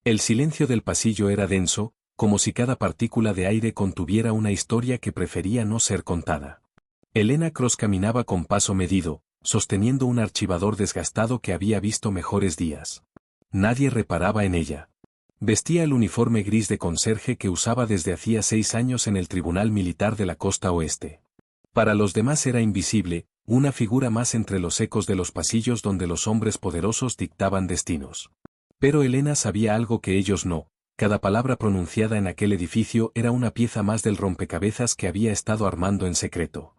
El silencio del pasillo era denso, como si cada partícula de aire contuviera una historia que prefería no ser contada. Elena Cross caminaba con paso medido, sosteniendo un archivador desgastado que había visto mejores días. Nadie reparaba en ella. Vestía el uniforme gris de conserje que usaba desde hacía 6 años en el Tribunal Militar de la Costa Oeste. Para los demás era invisible, una figura más entre los ecos de los pasillos donde los hombres poderosos dictaban destinos. Pero Elena sabía algo que ellos no: cada palabra pronunciada en aquel edificio era una pieza más del rompecabezas que había estado armando en secreto.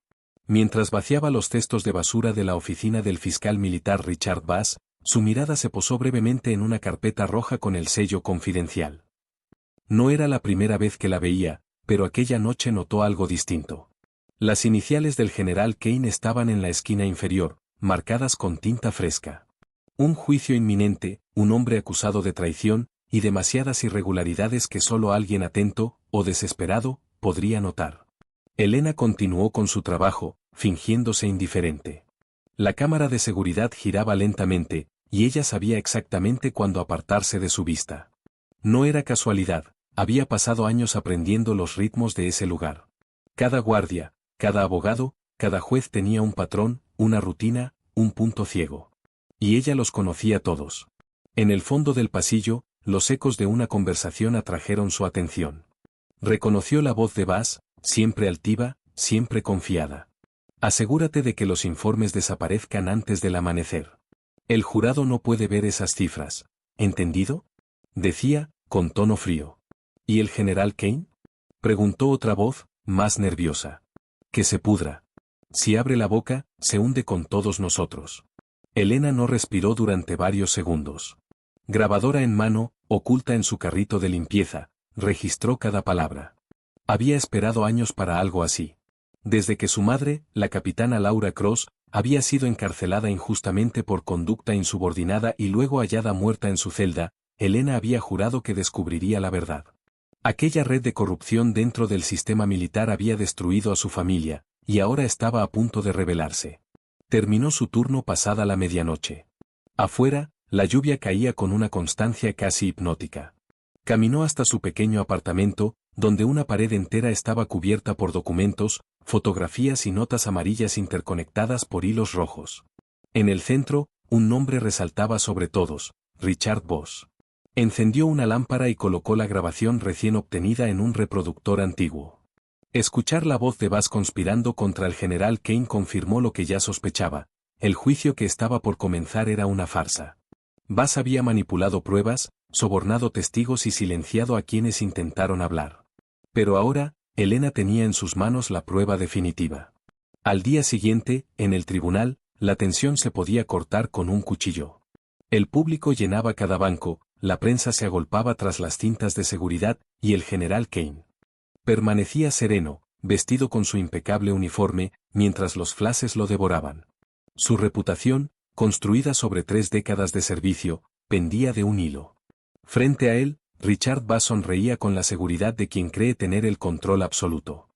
Mientras vaciaba los cestos de basura de la oficina del fiscal militar Richard Bass, su mirada se posó brevemente en una carpeta roja con el sello confidencial. No era la primera vez que la veía, pero aquella noche notó algo distinto. Las iniciales del general Kane estaban en la esquina inferior, marcadas con tinta fresca. Un juicio inminente, un hombre acusado de traición, y demasiadas irregularidades que solo alguien atento, o desesperado, podría notar. Elena continuó con su trabajo, fingiéndose indiferente. La cámara de seguridad giraba lentamente, y ella sabía exactamente cuándo apartarse de su vista. No era casualidad, había pasado años aprendiendo los ritmos de ese lugar. Cada guardia, cada abogado, cada juez tenía un patrón, una rutina, un punto ciego. Y ella los conocía todos. En el fondo del pasillo, los ecos de una conversación atrajeron su atención. Reconoció la voz de Bass, siempre altiva, siempre confiada. Asegúrate de que los informes desaparezcan antes del amanecer. El jurado no puede ver esas cifras, ¿entendido?, decía, con tono frío. ¿Y el general Kane?, preguntó otra voz, más nerviosa. Que se pudra. Si abre la boca, se hunde con todos nosotros. Elena no respiró durante varios segundos. Grabadora en mano, oculta en su carrito de limpieza, registró cada palabra. Había esperado años para algo así. Desde que su madre, la capitana Laura Cross, había sido encarcelada injustamente por conducta insubordinada y luego hallada muerta en su celda, Elena había jurado que descubriría la verdad. Aquella red de corrupción dentro del sistema militar había destruido a su familia, y ahora estaba a punto de revelarse. Terminó su turno pasada la medianoche. Afuera, la lluvia caía con una constancia casi hipnótica. Caminó hasta su pequeño apartamento, donde una pared entera estaba cubierta por documentos, fotografías y notas amarillas interconectadas por hilos rojos. En el centro, un nombre resaltaba sobre todos: Richard Bass. Encendió una lámpara y colocó la grabación recién obtenida en un reproductor antiguo. Escuchar la voz de Bass conspirando contra el general Kane confirmó lo que ya sospechaba: el juicio que estaba por comenzar era una farsa. Bass había manipulado pruebas, sobornado testigos y silenciado a quienes intentaron hablar. Pero ahora, Elena tenía en sus manos la prueba definitiva. Al día siguiente, en el tribunal, la tensión se podía cortar con un cuchillo. El público llenaba cada banco, la prensa se agolpaba tras las cintas de seguridad, y el general Kane permanecía sereno, vestido con su impecable uniforme, mientras los flashes lo devoraban. Su reputación, construida sobre 3 décadas de servicio, pendía de un hilo. Frente a él, Richard Bass sonreía con la seguridad de quien cree tener el control absoluto.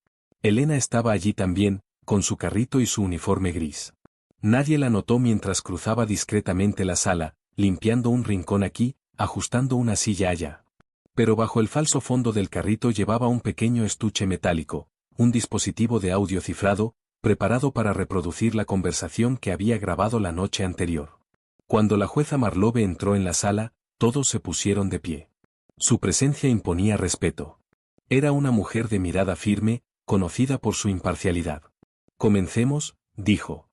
Elena estaba allí también, con su carrito y su uniforme gris. Nadie la notó mientras cruzaba discretamente la sala, limpiando un rincón aquí, ajustando una silla allá. Pero bajo el falso fondo del carrito llevaba un pequeño estuche metálico, un dispositivo de audio cifrado, preparado para reproducir la conversación que había grabado la noche anterior. Cuando la jueza Marlove entró en la sala, todos se pusieron de pie. Su presencia imponía respeto. Era una mujer de mirada firme, conocida por su imparcialidad. Comencemos, dijo.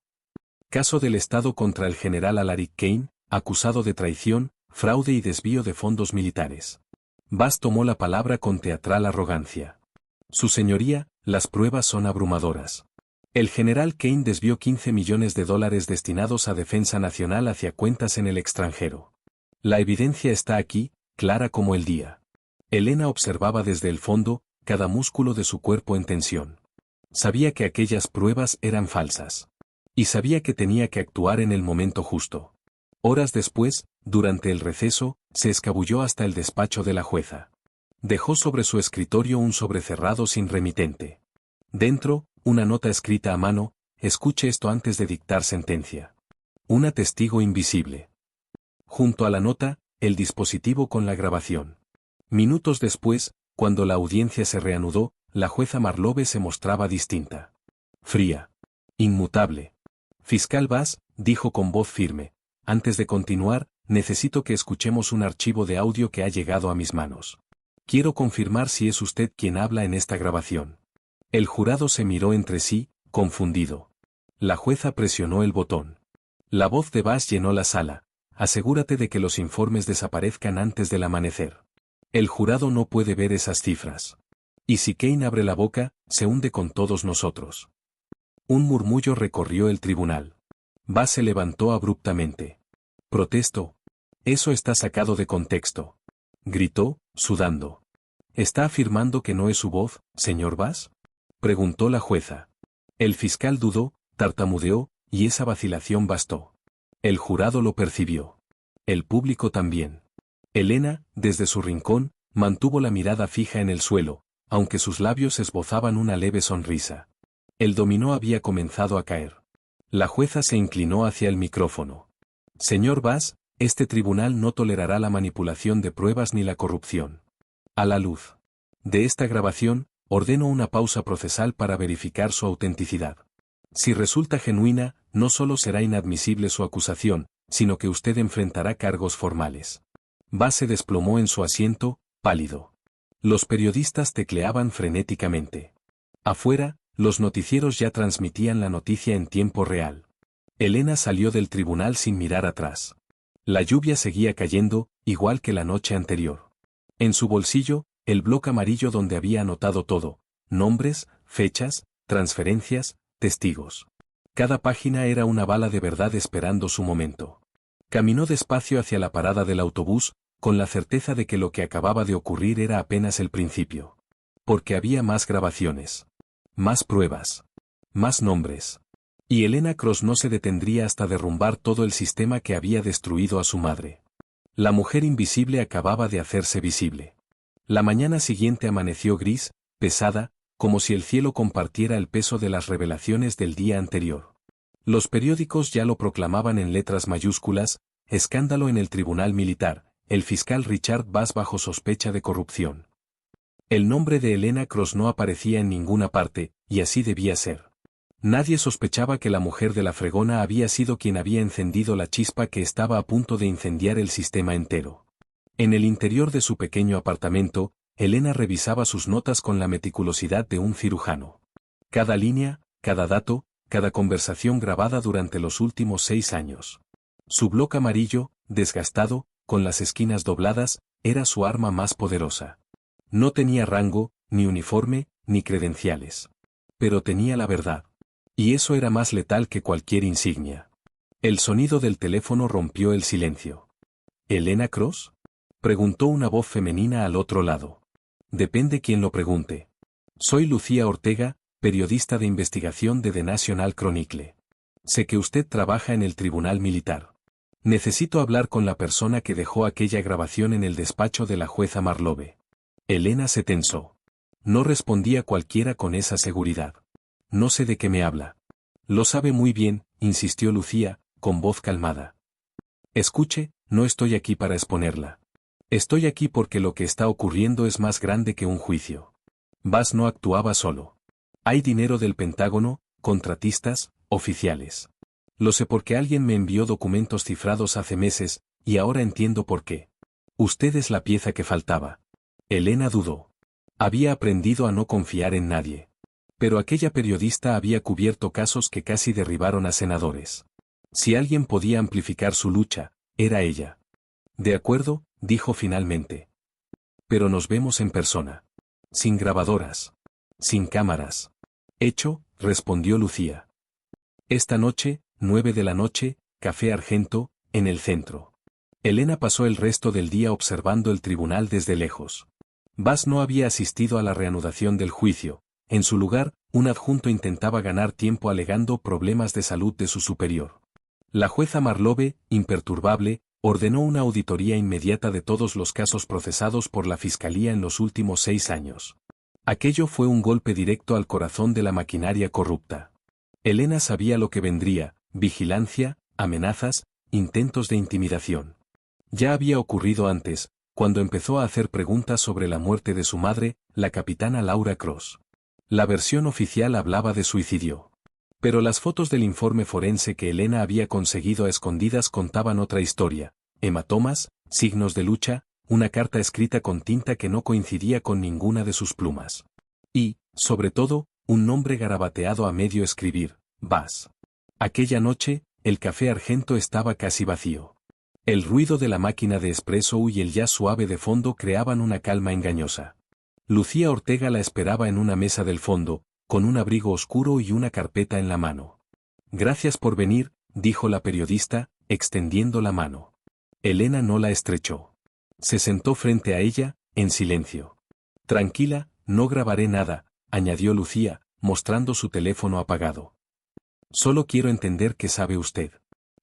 Caso del Estado contra el general Alaric Kane, acusado de traición, fraude y desvío de fondos militares. Bass tomó la palabra con teatral arrogancia. Su señoría, las pruebas son abrumadoras. El general Kane desvió $15 millones destinados a defensa nacional hacia cuentas en el extranjero. La evidencia está aquí, clara como el día. Elena observaba desde el fondo, cada músculo de su cuerpo en tensión. Sabía que aquellas pruebas eran falsas. Y sabía que tenía que actuar en el momento justo. Horas después, durante el receso, se escabulló hasta el despacho de la jueza. Dejó sobre su escritorio un sobre cerrado sin remitente. Dentro, una nota escrita a mano: escuche esto antes de dictar sentencia. Una testigo invisible. Junto a la nota, el dispositivo con la grabación. Minutos después, cuando la audiencia se reanudó, la jueza Marlove se mostraba distinta. Fría. Inmutable. Fiscal Bass, dijo con voz firme, antes de continuar, necesito que escuchemos un archivo de audio que ha llegado a mis manos. Quiero confirmar si es usted quien habla en esta grabación. El jurado se miró entre sí, confundido. La jueza presionó el botón. La voz de Bass llenó la sala. Asegúrate de que los informes desaparezcan antes del amanecer. El jurado no puede ver esas cifras. Y si Kane abre la boca, se hunde con todos nosotros. Un murmullo recorrió el tribunal. Bass se levantó abruptamente. Protesto. Eso está sacado de contexto. Gritó, sudando. ¿Está afirmando que no es su voz, señor Bass? Preguntó la jueza. El fiscal dudó, tartamudeó, y esa vacilación bastó. El jurado lo percibió. El público también. Elena, desde su rincón, mantuvo la mirada fija en el suelo, aunque sus labios esbozaban una leve sonrisa. El dominó había comenzado a caer. La jueza se inclinó hacia el micrófono. Señor Bass, este tribunal no tolerará la manipulación de pruebas ni la corrupción. A la luz de esta grabación, ordeno una pausa procesal para verificar su autenticidad. Si resulta genuina, no solo será inadmisible su acusación, sino que usted enfrentará cargos formales. Bass se desplomó en su asiento, pálido. Los periodistas tecleaban frenéticamente. Afuera, los noticieros ya transmitían la noticia en tiempo real. Elena salió del tribunal sin mirar atrás. La lluvia seguía cayendo, igual que la noche anterior. En su bolsillo, el bloc amarillo donde había anotado todo: nombres, fechas, transferencias, testigos. Cada página era una bala de verdad esperando su momento. Caminó despacio hacia la parada del autobús, con la certeza de que lo que acababa de ocurrir era apenas el principio. Porque había más grabaciones. Más pruebas. Más nombres. Y Elena Cross no se detendría hasta derrumbar todo el sistema que había destruido a su madre. La mujer invisible acababa de hacerse visible. La mañana siguiente amaneció gris, pesada, como si el cielo compartiera el peso de las revelaciones del día anterior. Los periódicos ya lo proclamaban en letras mayúsculas: escándalo en el tribunal militar, el fiscal Richard Bass bajo sospecha de corrupción. El nombre de Elena Cross no aparecía en ninguna parte, y así debía ser. Nadie sospechaba que la mujer de la fregona había sido quien había encendido la chispa que estaba a punto de incendiar el sistema entero. En el interior de su pequeño apartamento, Elena revisaba sus notas con la meticulosidad de un cirujano. Cada línea, cada dato, cada conversación grabada durante los últimos 6 años. Su bloc amarillo, desgastado, con las esquinas dobladas, era su arma más poderosa. No tenía rango, ni uniforme, ni credenciales. Pero tenía la verdad. Y eso era más letal que cualquier insignia. El sonido del teléfono rompió el silencio. ¿Elena Cross?, preguntó una voz femenina al otro lado. Depende quién lo pregunte. Soy Lucía Ortega, periodista de investigación de The National Chronicle. Sé que usted trabaja en el tribunal militar. Necesito hablar con la persona que dejó aquella grabación en el despacho de la jueza Marlove. Elena se tensó. No respondía cualquiera con esa seguridad. No sé de qué me habla. Lo sabe muy bien, insistió Lucía, con voz calmada. Escuche, no estoy aquí para exponerla. Estoy aquí porque lo que está ocurriendo es más grande que un juicio. Bass no actuaba solo. Hay dinero del Pentágono, contratistas, oficiales. Lo sé porque alguien me envió documentos cifrados hace meses, y ahora entiendo por qué. Usted es la pieza que faltaba. Elena dudó. Había aprendido a no confiar en nadie. Pero aquella periodista había cubierto casos que casi derribaron a senadores. Si alguien podía amplificar su lucha, era ella. De acuerdo, dijo finalmente. Pero nos vemos en persona. Sin grabadoras. Sin cámaras. Hecho, respondió Lucía. Esta noche, 9 de la noche, Café Argento, en el centro. Elena pasó el resto del día observando el tribunal desde lejos. Bass no había asistido a la reanudación del juicio. En su lugar, un adjunto intentaba ganar tiempo alegando problemas de salud de su superior. La jueza Marlove, imperturbable, ordenó una auditoría inmediata de todos los casos procesados por la Fiscalía en los últimos 6 años. Aquello fue un golpe directo al corazón de la maquinaria corrupta. Elena sabía lo que vendría: vigilancia, amenazas, intentos de intimidación. Ya había ocurrido antes, cuando empezó a hacer preguntas sobre la muerte de su madre, la capitana Laura Cross. La versión oficial hablaba de suicidio. Pero las fotos del informe forense que Elena había conseguido a escondidas contaban otra historia: hematomas, signos de lucha, una carta escrita con tinta que no coincidía con ninguna de sus plumas. Y, sobre todo, un nombre garabateado a medio escribir: Bass. Aquella noche, el café Argento estaba casi vacío. El ruido de la máquina de espresso y el jazz suave de fondo creaban una calma engañosa. Lucía Ortega la esperaba en una mesa del fondo, con un abrigo oscuro y una carpeta en la mano. «Gracias por venir», dijo la periodista, extendiendo la mano. Elena no la estrechó. Se sentó frente a ella, en silencio. «Tranquila, no grabaré nada», añadió Lucía, mostrando su teléfono apagado. «Solo quiero entender qué sabe usted».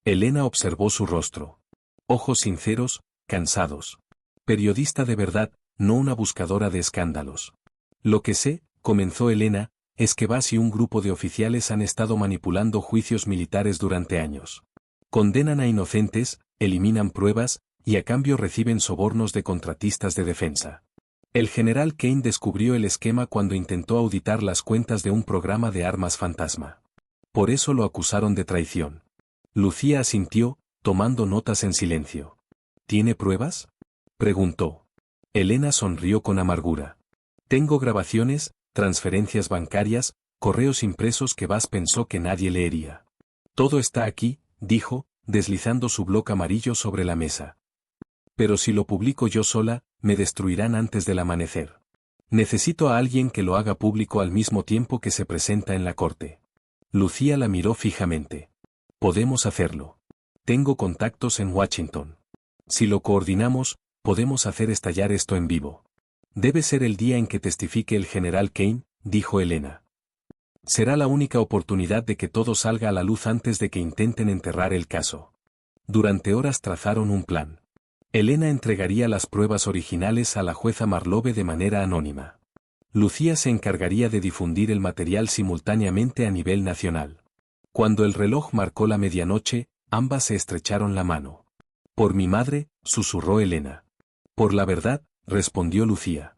Elena observó su rostro. Ojos sinceros, cansados. Periodista de verdad, no una buscadora de escándalos. «Lo que sé», comenzó Elena, «es que Bass y un grupo de oficiales han estado manipulando juicios militares durante años. Condenan a inocentes, eliminan pruebas, y a cambio reciben sobornos de contratistas de defensa. El general Kane descubrió el esquema cuando intentó auditar las cuentas de un programa de armas fantasma. Por eso lo acusaron de traición». Lucía asintió, tomando notas en silencio. «¿Tiene pruebas?», preguntó. Elena sonrió con amargura. «Tengo grabaciones, transferencias bancarias, correos impresos que Bass pensó que nadie leería. Todo está aquí», dijo, deslizando su bloc amarillo sobre la mesa. «Pero si lo publico yo sola, me destruirán antes del amanecer. Necesito a alguien que lo haga público al mismo tiempo que se presenta en la corte». Lucía la miró fijamente. «Podemos hacerlo. Tengo contactos en Washington. Si lo coordinamos, podemos hacer estallar esto en vivo». «Debe ser el día en que testifique el general Kane», dijo Elena. «Será la única oportunidad de que todo salga a la luz antes de que intenten enterrar el caso». Durante horas trazaron un plan. Elena entregaría las pruebas originales a la jueza Marlove de manera anónima. Lucía se encargaría de difundir el material simultáneamente a nivel nacional. Cuando el reloj marcó la medianoche, ambas se estrecharon la mano. «Por mi madre», susurró Elena. «Por la verdad», respondió Lucía.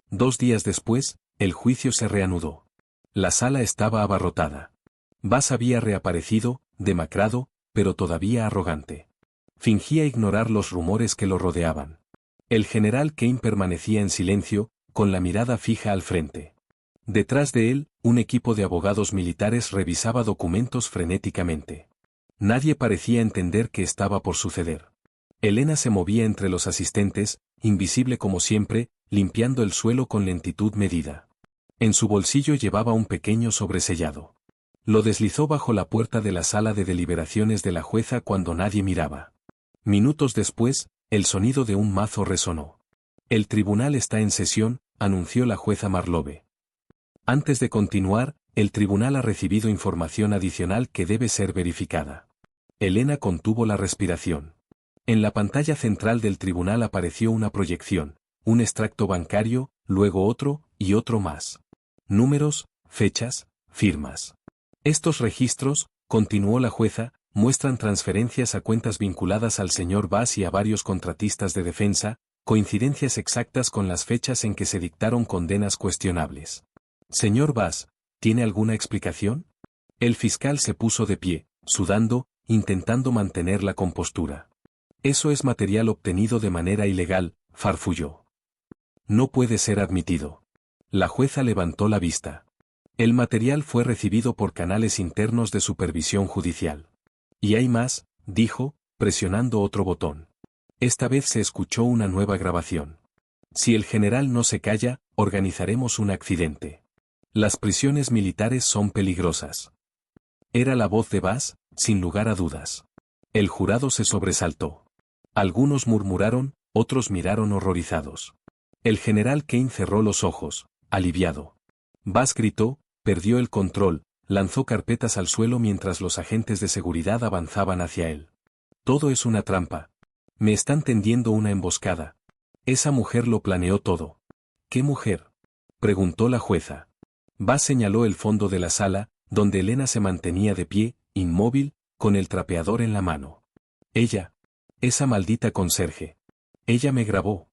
2 días después, el juicio se reanudó. La sala estaba abarrotada. Bass había reaparecido, demacrado, pero todavía arrogante. Fingía ignorar los rumores que lo rodeaban. El general Kane permanecía en silencio, con la mirada fija al frente. Detrás de él, un equipo de abogados militares revisaba documentos frenéticamente. Nadie parecía entender qué estaba por suceder. Elena se movía entre los asistentes, invisible como siempre, limpiando el suelo con lentitud medida. En su bolsillo llevaba un pequeño sobresellado. Lo deslizó bajo la puerta de la sala de deliberaciones de la jueza cuando nadie miraba. Minutos después, el sonido de un mazo resonó. «El tribunal está en sesión», anunció la jueza Marlove. «Antes de continuar, el tribunal ha recibido información adicional que debe ser verificada». Elena contuvo la respiración. En la pantalla central del tribunal apareció una proyección, un extracto bancario, luego otro, y otro más. Números, fechas, firmas. «Estos registros», continuó la jueza, «muestran transferencias a cuentas vinculadas al señor Bass y a varios contratistas de defensa, coincidencias exactas con las fechas en que se dictaron condenas cuestionables». «Señor Bass, ¿tiene alguna explicación?». El fiscal se puso de pie, sudando, intentando mantener la compostura. «Eso es material obtenido de manera ilegal», farfulló. «No puede ser admitido». La jueza levantó la vista. «El material fue recibido por canales internos de supervisión judicial». «Y hay más», dijo, presionando otro botón. Esta vez se escuchó una nueva grabación. «Si el general no se calla, organizaremos un accidente. Las prisiones militares son peligrosas». Era la voz de Bass, sin lugar a dudas. El jurado se sobresaltó. Algunos murmuraron, otros miraron horrorizados. El general Kane cerró los ojos, aliviado. Bass gritó, perdió el control, lanzó carpetas al suelo mientras los agentes de seguridad avanzaban hacia él. «Todo es una trampa. Me están tendiendo una emboscada. Esa mujer lo planeó todo». «¿Qué mujer?», preguntó la jueza. Bass señaló el fondo de la sala, donde Elena se mantenía de pie, inmóvil, con el trapeador en la mano. «Ella». Esa maldita conserje. Ella me grabó.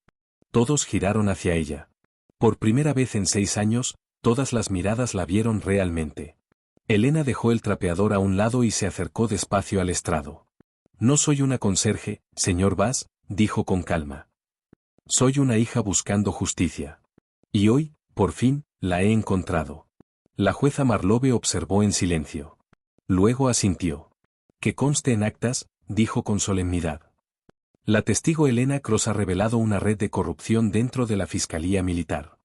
Todos giraron hacia ella. Por primera vez en 6 años, todas las miradas la vieron realmente. Elena dejó el trapeador a un lado y se acercó despacio al estrado. No soy una conserje, señor Bass, dijo con calma. Soy una hija buscando justicia. Y hoy, por fin, la he encontrado. La jueza Marlowe observó en silencio. Luego asintió. Que conste en actas, dijo con solemnidad. La testigo Elena Cross ha revelado una red de corrupción dentro de la Fiscalía Militar.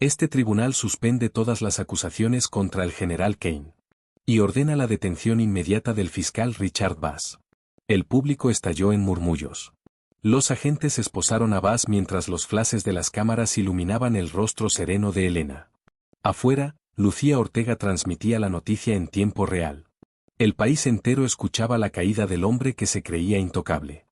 Este tribunal suspende todas las acusaciones contra el general Kane. Y ordena la detención inmediata del fiscal Richard Bass. El público estalló en murmullos. Los agentes esposaron a Bass mientras los flashes de las cámaras iluminaban el rostro sereno de Elena. Afuera, Lucía Ortega transmitía la noticia en tiempo real. El país entero escuchaba la caída del hombre que se creía intocable.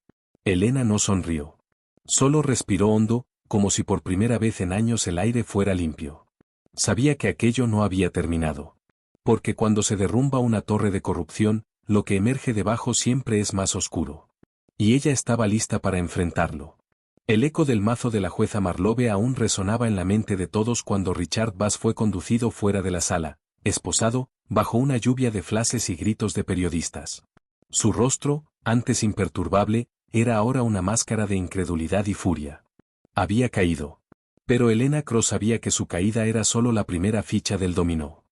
Elena no sonrió. Solo respiró hondo, como si por primera vez en años el aire fuera limpio. Sabía que aquello no había terminado. Porque cuando se derrumba una torre de corrupción, lo que emerge debajo siempre es más oscuro. Y ella estaba lista para enfrentarlo. El eco del mazo de la jueza Marlowe aún resonaba en la mente de todos cuando Richard Bass fue conducido fuera de la sala, esposado, bajo una lluvia de flashes y gritos de periodistas. Su rostro, antes imperturbable, era ahora una máscara de incredulidad y furia. Había caído. Pero Elena Cross sabía que su caída era solo la primera ficha del dominó.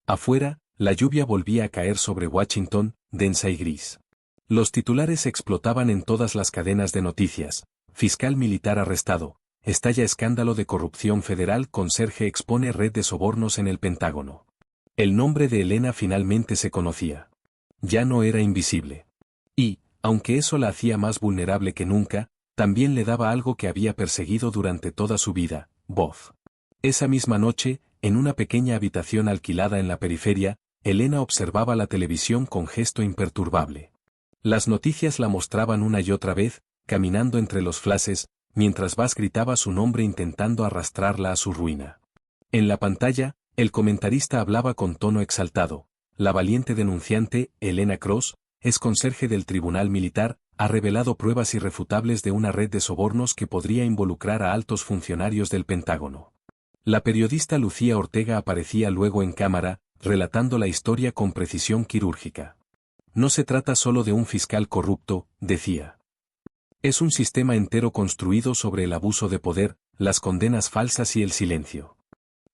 Afuera, la lluvia volvía a caer sobre Washington, densa y gris. Los titulares explotaban en todas las cadenas de noticias. Fiscal militar arrestado. Estalla escándalo de corrupción federal. Conserje expone red de sobornos en el Pentágono. El nombre de Elena finalmente se conocía. Ya no era invisible. Y, aunque eso la hacía más vulnerable que nunca, también le daba algo que había perseguido durante toda su vida: voz. Esa misma noche, en una pequeña habitación alquilada en la periferia, Elena observaba la televisión con gesto imperturbable. Las noticias la mostraban una y otra vez, caminando entre los flashes, mientras Bass gritaba su nombre intentando arrastrarla a su ruina. En la pantalla, el comentarista hablaba con tono exaltado. La valiente denunciante, Elena Cross, ex conserje del Tribunal Militar, ha revelado pruebas irrefutables de una red de sobornos que podría involucrar a altos funcionarios del Pentágono. La periodista Lucía Ortega aparecía luego en cámara, relatando la historia con precisión quirúrgica. No se trata solo de un fiscal corrupto, decía. Es un sistema entero construido sobre el abuso de poder, las condenas falsas y el silencio.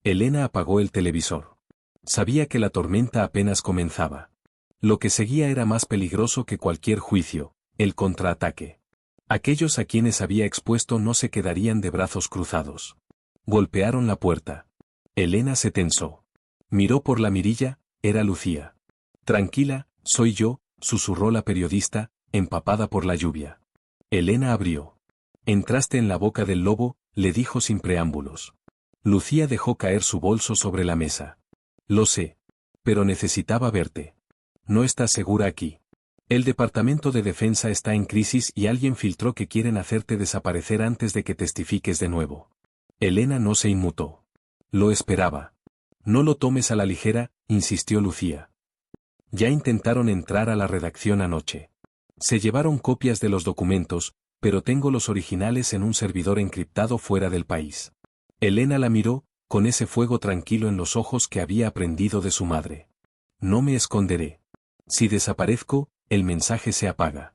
Elena apagó el televisor. Sabía que la tormenta apenas comenzaba. Lo que seguía era más peligroso que cualquier juicio: el contraataque. Aquellos a quienes había expuesto no se quedarían de brazos cruzados. Golpearon la puerta. Elena se tensó. Miró por la mirilla, era Lucía. Tranquila, soy yo, susurró la periodista, empapada por la lluvia. Elena abrió. Entraste en la boca del lobo, le dijo sin preámbulos. Lucía dejó caer su bolso sobre la mesa. Lo sé. Pero necesitaba verte. No estás segura aquí. El Departamento de Defensa está en crisis y alguien filtró que quieren hacerte desaparecer antes de que testifiques de nuevo. Elena no se inmutó. Lo esperaba. No lo tomes a la ligera, insistió Lucía. Ya intentaron entrar a la redacción anoche. Se llevaron copias de los documentos, pero tengo los originales en un servidor encriptado fuera del país. Elena la miró, con ese fuego tranquilo en los ojos que había aprendido de su madre. No me esconderé. Si desaparezco, el mensaje se apaga.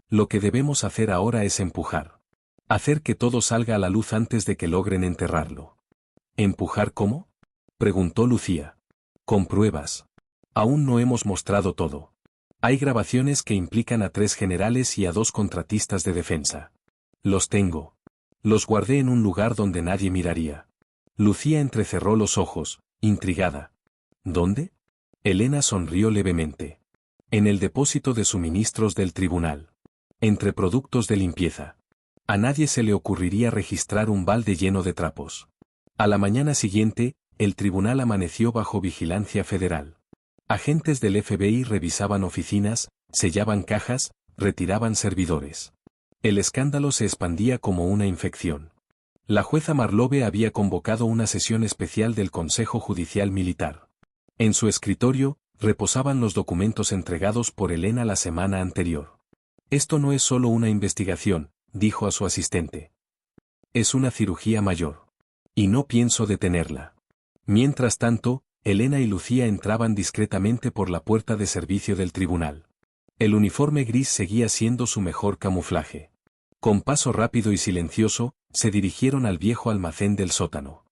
Lo que debemos hacer ahora es empujar. Hacer que todo salga a la luz antes de que logren enterrarlo. ¿Empujar cómo?, preguntó Lucía. Con pruebas. Aún no hemos mostrado todo. Hay grabaciones que implican a 3 generales y a 2 contratistas de defensa. Los tengo. Los guardé en un lugar donde nadie miraría. Lucía entrecerró los ojos, intrigada. ¿Dónde? Elena sonrió levemente. En el depósito de suministros del tribunal. Entre productos de limpieza. A nadie se le ocurriría registrar un balde lleno de trapos. A la mañana siguiente, el tribunal amaneció bajo vigilancia federal. Agentes del FBI revisaban oficinas, sellaban cajas, retiraban servidores. El escándalo se expandía como una infección. La jueza Marlowe había convocado una sesión especial del Consejo Judicial Militar. En su escritorio, reposaban los documentos entregados por Elena la semana anterior. Esto no es solo una investigación, dijo a su asistente. Es una cirugía mayor. Y no pienso detenerla. Mientras tanto, Elena y Lucía entraban discretamente por la puerta de servicio del tribunal. El uniforme gris seguía siendo su mejor camuflaje. Con paso rápido y silencioso, se dirigieron al viejo almacén del sótano.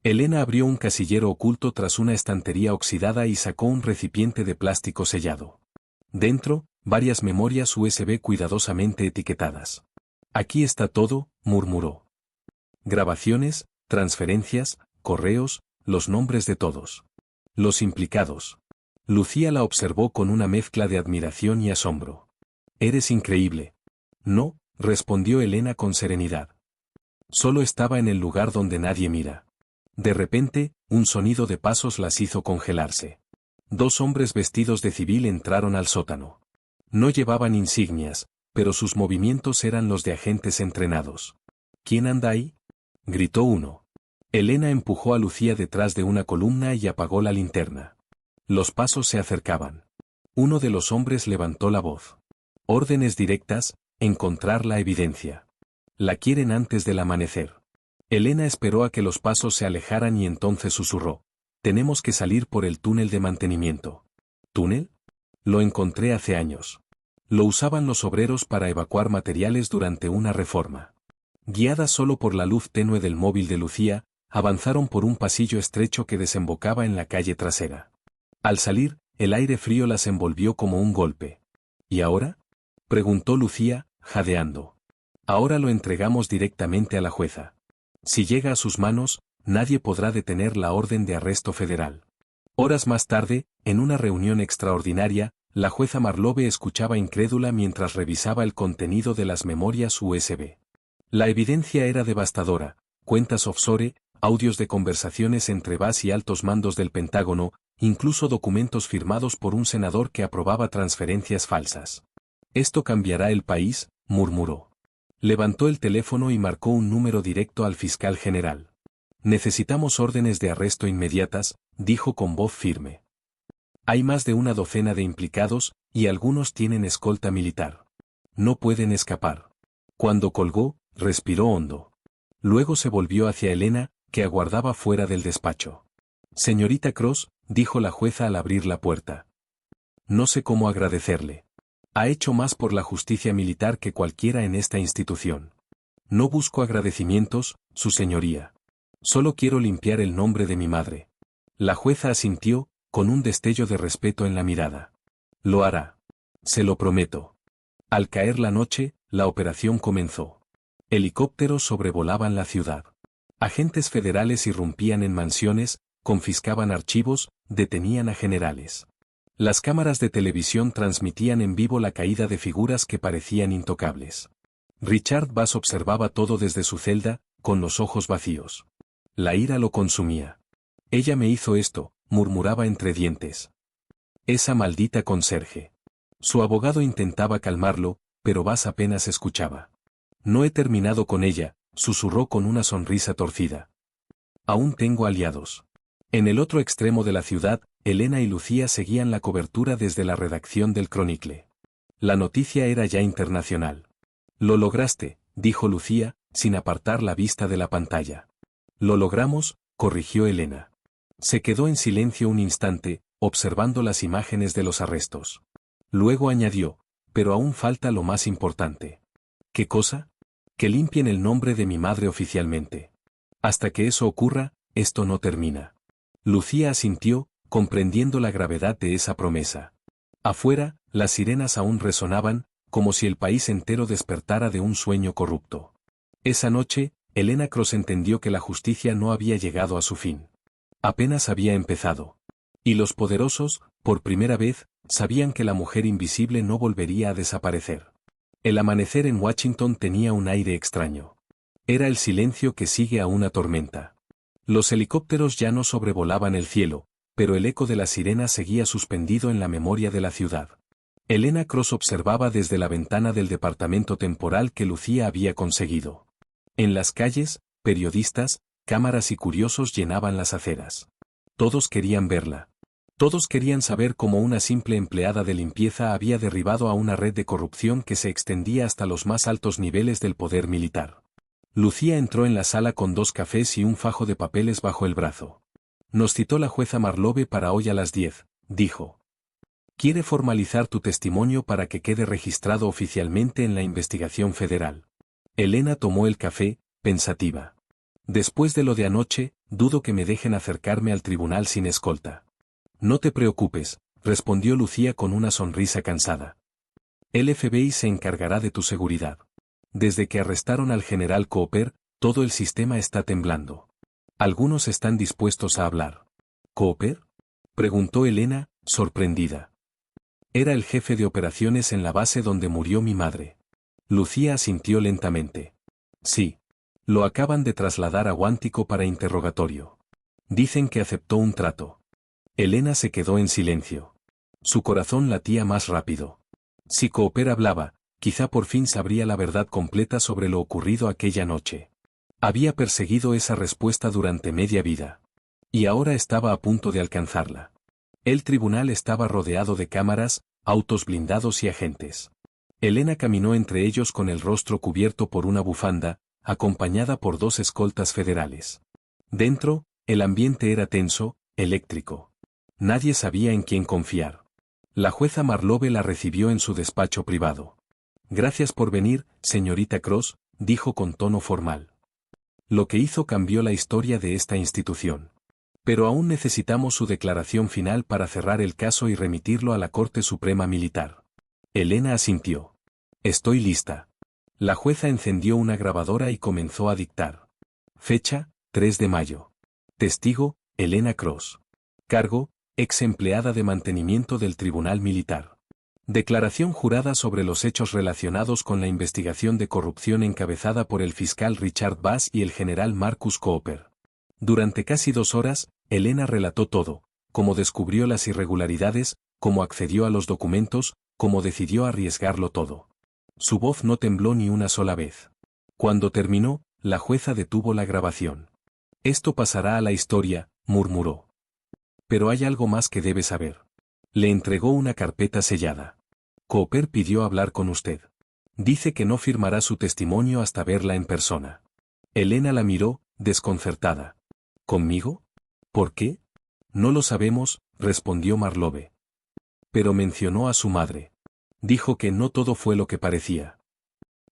Elena abrió un casillero oculto tras una estantería oxidada y sacó un recipiente de plástico sellado. Dentro, varias memorias USB cuidadosamente etiquetadas. Aquí está todo, murmuró. Grabaciones, transferencias, correos, los nombres de todos. Los implicados. Lucía la observó con una mezcla de admiración y asombro. Eres increíble. No, respondió Elena con serenidad. Solo estaba en el lugar donde nadie mira. De repente, un sonido de pasos las hizo congelarse. 2 hombres vestidos de civil entraron al sótano. No llevaban insignias, pero sus movimientos eran los de agentes entrenados. ¿Quién anda ahí?, gritó uno. Elena empujó a Lucía detrás de una columna y apagó la linterna. Los pasos se acercaban. Uno de los hombres levantó la voz. Órdenes directas, encontrar la evidencia. La quieren antes del amanecer. Elena esperó a que los pasos se alejaran y entonces susurró. Tenemos que salir por el túnel de mantenimiento. ¿Túnel? Lo encontré hace años. Lo usaban los obreros para evacuar materiales durante una reforma. Guiadas solo por la luz tenue del móvil de Lucía, avanzaron por un pasillo estrecho que desembocaba en la calle trasera. Al salir, el aire frío las envolvió como un golpe. ¿Y ahora?, preguntó Lucía, jadeando. Ahora lo entregamos directamente a la jueza. Si llega a sus manos, nadie podrá detener la orden de arresto federal. Horas más tarde, en una reunión extraordinaria, la jueza Marlove escuchaba incrédula mientras revisaba el contenido de las memorias USB. La evidencia era devastadora: cuentas offshore, audios de conversaciones entre Bass y altos mandos del Pentágono, incluso documentos firmados por un senador que aprobaba transferencias falsas. Esto cambiará el país, murmuró. Levantó el teléfono y marcó un número directo al fiscal general. Necesitamos órdenes de arresto inmediatas, dijo con voz firme. Hay más de una docena de implicados, y algunos tienen escolta militar. No pueden escapar. Cuando colgó, respiró hondo. Luego se volvió hacia Elena, que aguardaba fuera del despacho. Señorita Cross, dijo la jueza al abrir la puerta. No sé cómo agradecerle. Ha hecho más por la justicia militar que cualquiera en esta institución. No busco agradecimientos, su señoría. Solo quiero limpiar el nombre de mi madre. La jueza asintió, con un destello de respeto en la mirada. Lo hará. Se lo prometo. Al caer la noche, la operación comenzó. Helicópteros sobrevolaban la ciudad. Agentes federales irrumpían en mansiones, confiscaban archivos, detenían a generales. Las cámaras de televisión transmitían en vivo la caída de figuras que parecían intocables. Richard Bass observaba todo desde su celda, con los ojos vacíos. La ira lo consumía. Ella me hizo esto, murmuraba entre dientes. Esa maldita conserje. Su abogado intentaba calmarlo, pero Bass apenas escuchaba. No he terminado con ella, susurró con una sonrisa torcida. Aún tengo aliados. En el otro extremo de la ciudad, Elena y Lucía seguían la cobertura desde la redacción del Chronicle. La noticia era ya internacional. Lo lograste, dijo Lucía, sin apartar la vista de la pantalla. Lo logramos, corrigió Elena. Se quedó en silencio un instante, observando las imágenes de los arrestos. Luego añadió, pero aún falta lo más importante. ¿Qué cosa? Que limpien el nombre de mi madre oficialmente. Hasta que eso ocurra, esto no termina. Lucía asintió, comprendiendo la gravedad de esa promesa. Afuera, las sirenas aún resonaban, como si el país entero despertara de un sueño corrupto. Esa noche, Elena Cross entendió que la justicia no había llegado a su fin. Apenas había empezado. Y los poderosos, por primera vez, sabían que la mujer invisible no volvería a desaparecer. El amanecer en Washington tenía un aire extraño. Era el silencio que sigue a una tormenta. Los helicópteros ya no sobrevolaban el cielo, pero el eco de las sirenas seguía suspendido en la memoria de la ciudad. Elena Cross observaba desde la ventana del departamento temporal que Lucía había conseguido. En las calles, periodistas, cámaras y curiosos llenaban las aceras. Todos querían verla. Todos querían saber cómo una simple empleada de limpieza había derribado a una red de corrupción que se extendía hasta los más altos niveles del poder militar. Lucía entró en la sala con 2 cafés y un fajo de papeles bajo el brazo. Nos citó la jueza Marlove para hoy a las 10, dijo. Quiere formalizar tu testimonio para que quede registrado oficialmente en la investigación federal. Elena tomó el café, pensativa. Después de lo de anoche, dudo que me dejen acercarme al tribunal sin escolta. No te preocupes, respondió Lucía con una sonrisa cansada. El FBI se encargará de tu seguridad. Desde que arrestaron al general Cooper, todo el sistema está temblando. Algunos están dispuestos a hablar. ¿Cooper? Preguntó Elena, sorprendida. Era el jefe de operaciones en la base donde murió mi madre. Lucía asintió lentamente. Sí. Lo acaban de trasladar a Guántico para interrogatorio. Dicen que aceptó un trato. Elena se quedó en silencio. Su corazón latía más rápido. Si Cooper hablaba, quizá por fin sabría la verdad completa sobre lo ocurrido aquella noche. Había perseguido esa respuesta durante media vida. Y ahora estaba a punto de alcanzarla. El tribunal estaba rodeado de cámaras, autos blindados y agentes. Elena caminó entre ellos con el rostro cubierto por una bufanda, acompañada por 2 escoltas federales. Dentro, el ambiente era tenso, eléctrico. Nadie sabía en quién confiar. La jueza Marlove la recibió en su despacho privado. Gracias por venir, señorita Cross, dijo con tono formal. Lo que hizo cambió la historia de esta institución. Pero aún necesitamos su declaración final para cerrar el caso y remitirlo a la Corte Suprema Militar. Elena asintió. Estoy lista. La jueza encendió una grabadora y comenzó a dictar. Fecha, 3 de mayo. Testigo, Elena Cross. Cargo, ex empleada de mantenimiento del Tribunal Militar. Declaración jurada sobre los hechos relacionados con la investigación de corrupción encabezada por el fiscal Richard Bass y el general Marcus Cooper. Durante casi 2 horas, Elena relató todo, cómo descubrió las irregularidades, cómo accedió a los documentos, cómo decidió arriesgarlo todo. Su voz no tembló ni una sola vez. Cuando terminó, la jueza detuvo la grabación. Esto pasará a la historia, murmuró. Pero hay algo más que debe saber. Le entregó una carpeta sellada. Cooper pidió hablar con usted. Dice que no firmará su testimonio hasta verla en persona. Elena la miró, desconcertada. ¿Conmigo? ¿Por qué? No lo sabemos, respondió Marlove. Pero mencionó a su madre. Dijo que no todo fue lo que parecía.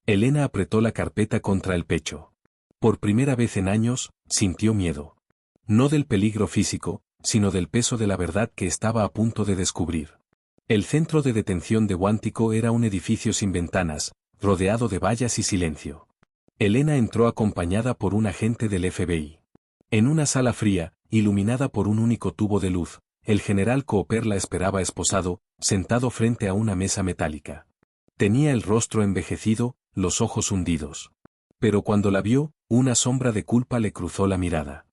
Elena apretó la carpeta contra el pecho. Por primera vez en años, sintió miedo. No del peligro físico, sino del peso de la verdad que estaba a punto de descubrir. El centro de detención de Guántico era un edificio sin ventanas, rodeado de vallas y silencio. Elena entró acompañada por un agente del FBI. En una sala fría, iluminada por un único tubo de luz, el general Cooper la esperaba esposado, sentado frente a una mesa metálica. Tenía el rostro envejecido, los ojos hundidos. Pero cuando la vio, una sombra de culpa le cruzó la mirada.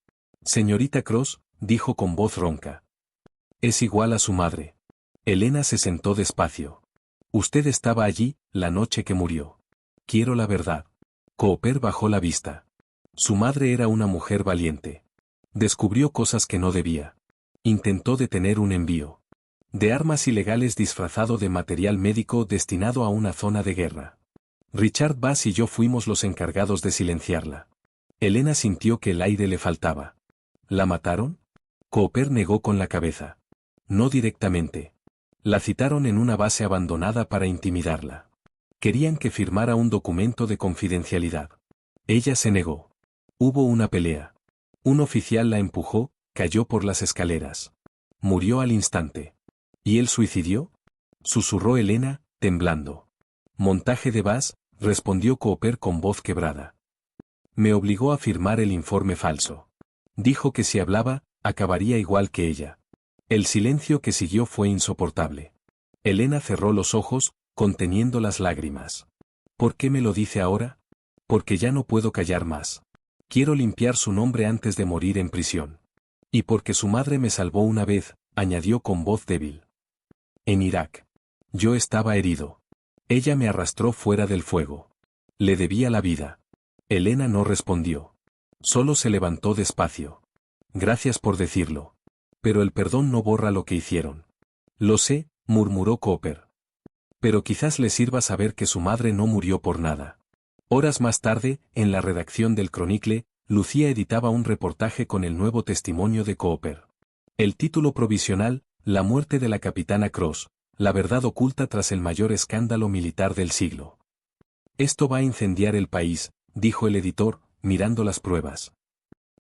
Señorita Cross, dijo con voz ronca. Es igual a su madre. Elena se sentó despacio. Usted estaba allí, la noche que murió. Quiero la verdad. Cooper bajó la vista. Su madre era una mujer valiente. Descubrió cosas que no debía. Intentó detener un envío de armas ilegales disfrazado de material médico destinado a una zona de guerra. Richard Bass y yo fuimos los encargados de silenciarla. Elena sintió que el aire le faltaba. ¿La mataron? Cooper negó con la cabeza. No directamente. La citaron en una base abandonada para intimidarla. Querían que firmara un documento de confidencialidad. Ella se negó. Hubo una pelea. Un oficial la empujó, cayó por las escaleras. Murió al instante. ¿Y él suicidió? Susurró Elena, temblando. Montaje de Bass, respondió Cooper con voz quebrada. Me obligó a firmar el informe falso. Dijo que si hablaba, acabaría igual que ella. El silencio que siguió fue insoportable. Elena cerró los ojos, conteniendo las lágrimas. ¿Por qué me lo dice ahora? Porque ya no puedo callar más. Quiero limpiar su nombre antes de morir en prisión. Y porque su madre me salvó una vez, añadió con voz débil. En Irak. Yo estaba herido. Ella me arrastró fuera del fuego. Le debía la vida. Elena no respondió. Solo se levantó despacio. Gracias por decirlo. Pero el perdón no borra lo que hicieron. Lo sé, murmuró Cooper. Pero quizás le sirva saber que su madre no murió por nada. Horas más tarde, en la redacción del Chronicle, Lucía editaba un reportaje con el nuevo testimonio de Cooper. El título provisional, La muerte de la capitana Cross, la verdad oculta tras el mayor escándalo militar del siglo. Esto va a incendiar el país, dijo el editor, mirando las pruebas.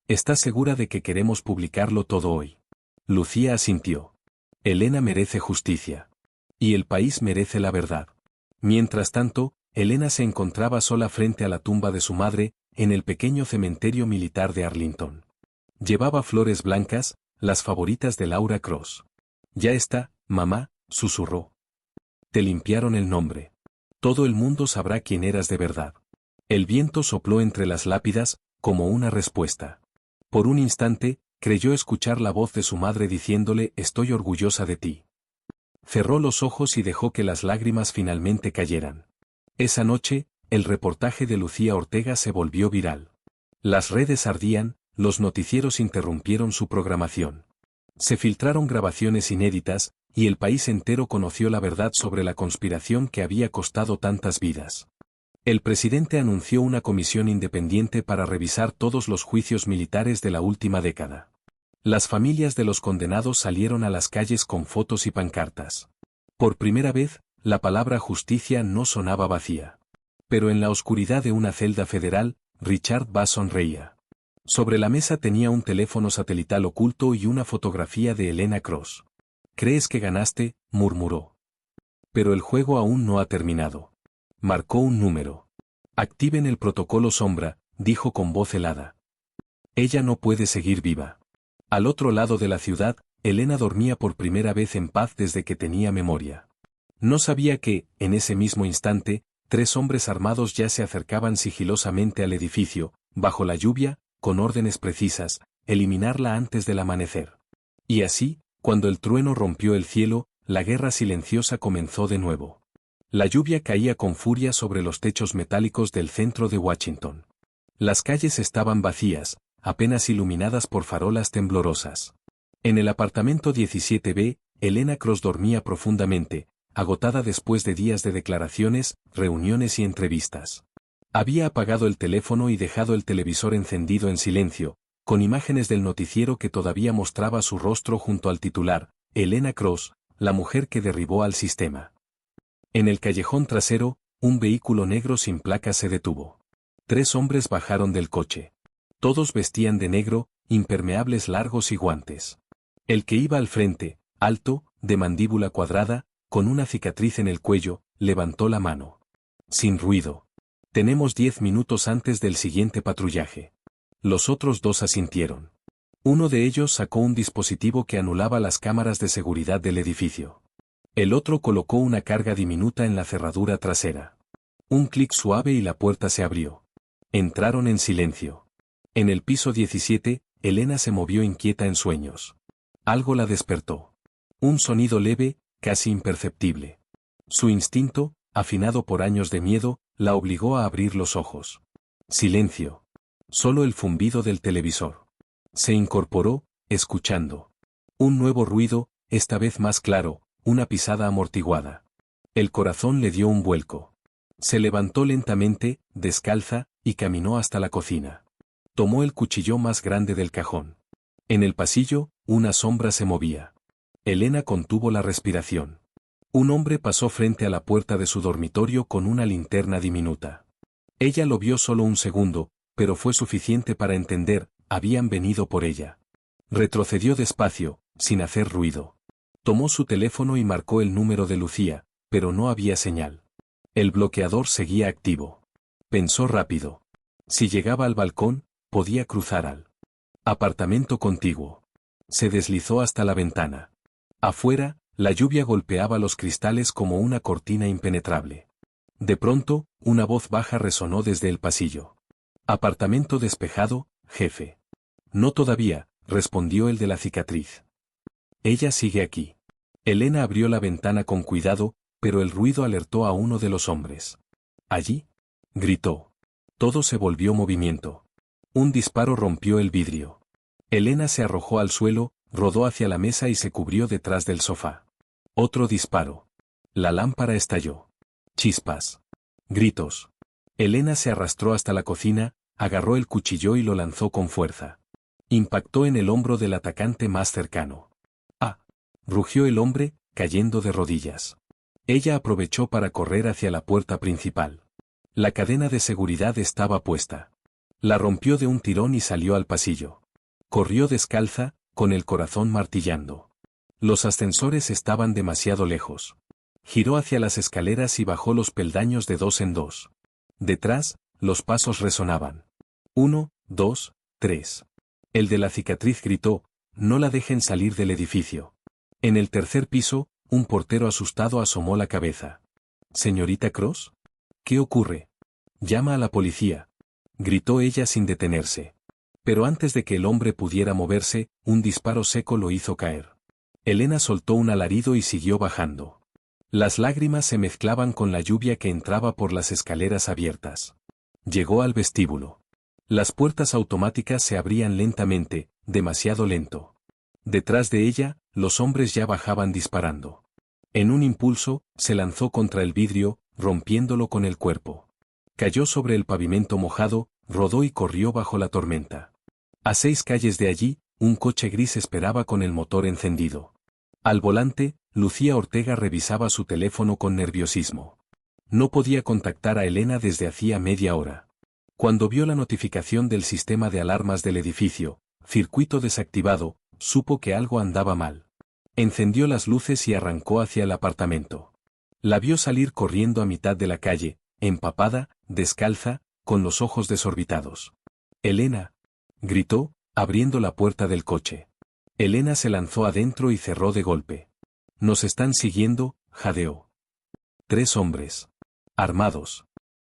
¿Estás segura de que queremos publicarlo todo hoy? Lucía asintió. Elena merece justicia. Y el país merece la verdad. Mientras tanto, Elena se encontraba sola frente a la tumba de su madre, en el pequeño cementerio militar de Arlington. Llevaba flores blancas, las favoritas de Laura Cross. Ya está, mamá, susurró. Te limpiaron el nombre. Todo el mundo sabrá quién eras de verdad. El viento sopló entre las lápidas, como una respuesta. Por un instante, creyó escuchar la voz de su madre diciéndole «Estoy orgullosa de ti». Cerró los ojos y dejó que las lágrimas finalmente cayeran. Esa noche, el reportaje de Lucía Ortega se volvió viral. Las redes ardían, los noticieros interrumpieron su programación. Se filtraron grabaciones inéditas, y el país entero conoció la verdad sobre la conspiración que había costado tantas vidas. El presidente anunció una comisión independiente para revisar todos los juicios militares de la última década. Las familias de los condenados salieron a las calles con fotos y pancartas. Por primera vez, la palabra justicia no sonaba vacía. Pero en la oscuridad de una celda federal, Richard Bass sonreía. Sobre la mesa tenía un teléfono satelital oculto y una fotografía de Elena Cross. «¿Crees que ganaste?», murmuró. Pero el juego aún no ha terminado. Marcó un número. «Activen el protocolo sombra», dijo con voz helada. Ella no puede seguir viva. Al otro lado de la ciudad, Elena dormía por primera vez en paz desde que tenía memoria. No sabía que, en ese mismo instante, 3 hombres armados ya se acercaban sigilosamente al edificio, bajo la lluvia, con órdenes precisas, eliminarla antes del amanecer. Y así, cuando el trueno rompió el cielo, la guerra silenciosa comenzó de nuevo. La lluvia caía con furia sobre los techos metálicos del centro de Washington. Las calles estaban vacías, apenas iluminadas por farolas temblorosas. En el apartamento 17B, Elena Cross dormía profundamente, agotada después de días de declaraciones, reuniones y entrevistas. Había apagado el teléfono y dejado el televisor encendido en silencio, con imágenes del noticiero que todavía mostraba su rostro junto al titular, Elena Cross, la mujer que derribó al sistema. En el callejón trasero, un vehículo negro sin placas se detuvo. 3 hombres bajaron del coche. Todos vestían de negro, impermeables largos y guantes. El que iba al frente, alto, de mandíbula cuadrada, con una cicatriz en el cuello, levantó la mano. Sin ruido. Tenemos 10 minutos antes del siguiente patrullaje. Los otros 2 asintieron. Uno de ellos sacó un dispositivo que anulaba las cámaras de seguridad del edificio. El otro colocó una carga diminuta en la cerradura trasera. Un clic suave y la puerta se abrió. Entraron en silencio. En el piso 17, Elena se movió inquieta en sueños. Algo la despertó. Un sonido leve, casi imperceptible. Su instinto, afinado por años de miedo, la obligó a abrir los ojos. Silencio. Solo el zumbido del televisor. Se incorporó, escuchando. Un nuevo ruido, esta vez más claro, una pisada amortiguada. El corazón le dio un vuelco. Se levantó lentamente, descalza, y caminó hasta la cocina. Tomó el cuchillo más grande del cajón. En el pasillo, una sombra se movía. Elena contuvo la respiración. Un hombre pasó frente a la puerta de su dormitorio con una linterna diminuta. Ella lo vio solo un segundo, pero fue suficiente para entender, habían venido por ella. Retrocedió despacio, sin hacer ruido. Tomó su teléfono y marcó el número de Lucía, pero no había señal. El bloqueador seguía activo. Pensó rápido. Si llegaba al balcón, podía cruzar al apartamento contiguo. Se deslizó hasta la ventana. Afuera, la lluvia golpeaba los cristales como una cortina impenetrable. De pronto, una voz baja resonó desde el pasillo. «Apartamento despejado, jefe». «No todavía», respondió el de la cicatriz. «Ella sigue aquí». Elena abrió la ventana con cuidado, pero el ruido alertó a uno de los hombres. «¿Allí?», gritó. Todo se volvió movimiento. Un disparo rompió el vidrio. Elena se arrojó al suelo, rodó hacia la mesa y se cubrió detrás del sofá. Otro disparo. La lámpara estalló. Chispas. Gritos. Elena se arrastró hasta la cocina, agarró el cuchillo y lo lanzó con fuerza. Impactó en el hombro del atacante más cercano. ¡Ah! Rugió el hombre, cayendo de rodillas. Ella aprovechó para correr hacia la puerta principal. La cadena de seguridad estaba puesta. La rompió de un tirón y salió al pasillo. Corrió descalza, con el corazón martillando. Los ascensores estaban demasiado lejos. Giró hacia las escaleras y bajó los peldaños de 2 en 2. Detrás, los pasos resonaban. 1, 2, 3. El de la cicatriz gritó: «No la dejen salir del edificio». En el tercer piso, un portero asustado asomó la cabeza. «¿Señorita Cross? ¿Qué ocurre?» «Llama a la policía», gritó ella sin detenerse. Pero antes de que el hombre pudiera moverse, un disparo seco lo hizo caer. Elena soltó un alarido y siguió bajando. Las lágrimas se mezclaban con la lluvia que entraba por las escaleras abiertas. Llegó al vestíbulo. Las puertas automáticas se abrían lentamente, demasiado lento. Detrás de ella, los hombres ya bajaban disparando. En un impulso, se lanzó contra el vidrio, rompiéndolo con el cuerpo. Cayó sobre el pavimento mojado, rodó y corrió bajo la tormenta. A 6 calles de allí, un coche gris esperaba con el motor encendido. Al volante, Lucía Ortega revisaba su teléfono con nerviosismo. No podía contactar a Elena desde hacía media hora. Cuando vio la notificación del sistema de alarmas del edificio, circuito desactivado, supo que algo andaba mal. Encendió las luces y arrancó hacia el apartamento. La vio salir corriendo a mitad de la calle, empapada, descalza, con los ojos desorbitados. «Elena», gritó, abriendo la puerta del coche. Elena se lanzó adentro y cerró de golpe. «Nos están siguiendo», jadeó. 3 hombres. Armados.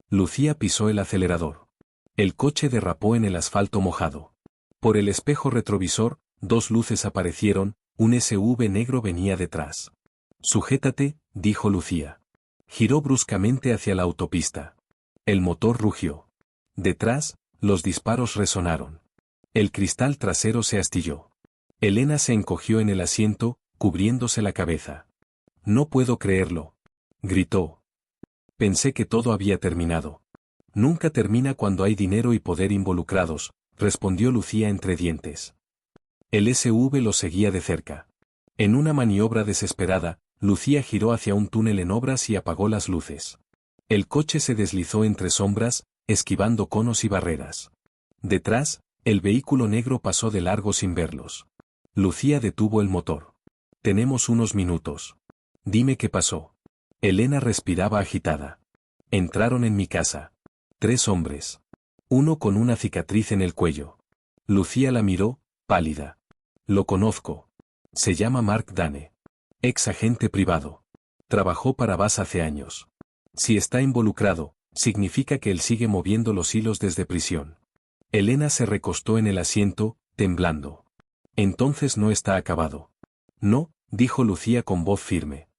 Lucía pisó el acelerador. El coche derrapó en el asfalto mojado. Por el espejo retrovisor, 2 luces aparecieron, un SUV negro venía detrás. «Sujétate», dijo Lucía. Giró bruscamente hacia la autopista. El motor rugió. Detrás, los disparos resonaron. El cristal trasero se astilló. Elena se encogió en el asiento, cubriéndose la cabeza. «No puedo creerlo», gritó. «Pensé que todo había terminado». «Nunca termina cuando hay dinero y poder involucrados», respondió Lucía entre dientes. El SUV lo seguía de cerca. En una maniobra desesperada, Lucía giró hacia un túnel en obras y apagó las luces. El coche se deslizó entre sombras, esquivando conos y barreras. Detrás, el vehículo negro pasó de largo sin verlos. Lucía detuvo el motor. «Tenemos unos minutos. Dime qué pasó». Elena respiraba agitada. «Entraron en mi casa. 3 hombres. Uno con una cicatriz en el cuello». Lucía la miró, pálida. «Lo conozco. Se llama Mark Dane. Ex agente privado. Trabajó para Bass hace años. Si está involucrado, significa que él sigue moviendo los hilos desde prisión». Elena se recostó en el asiento, temblando. «Entonces no está acabado». «No», dijo Lucía con voz firme.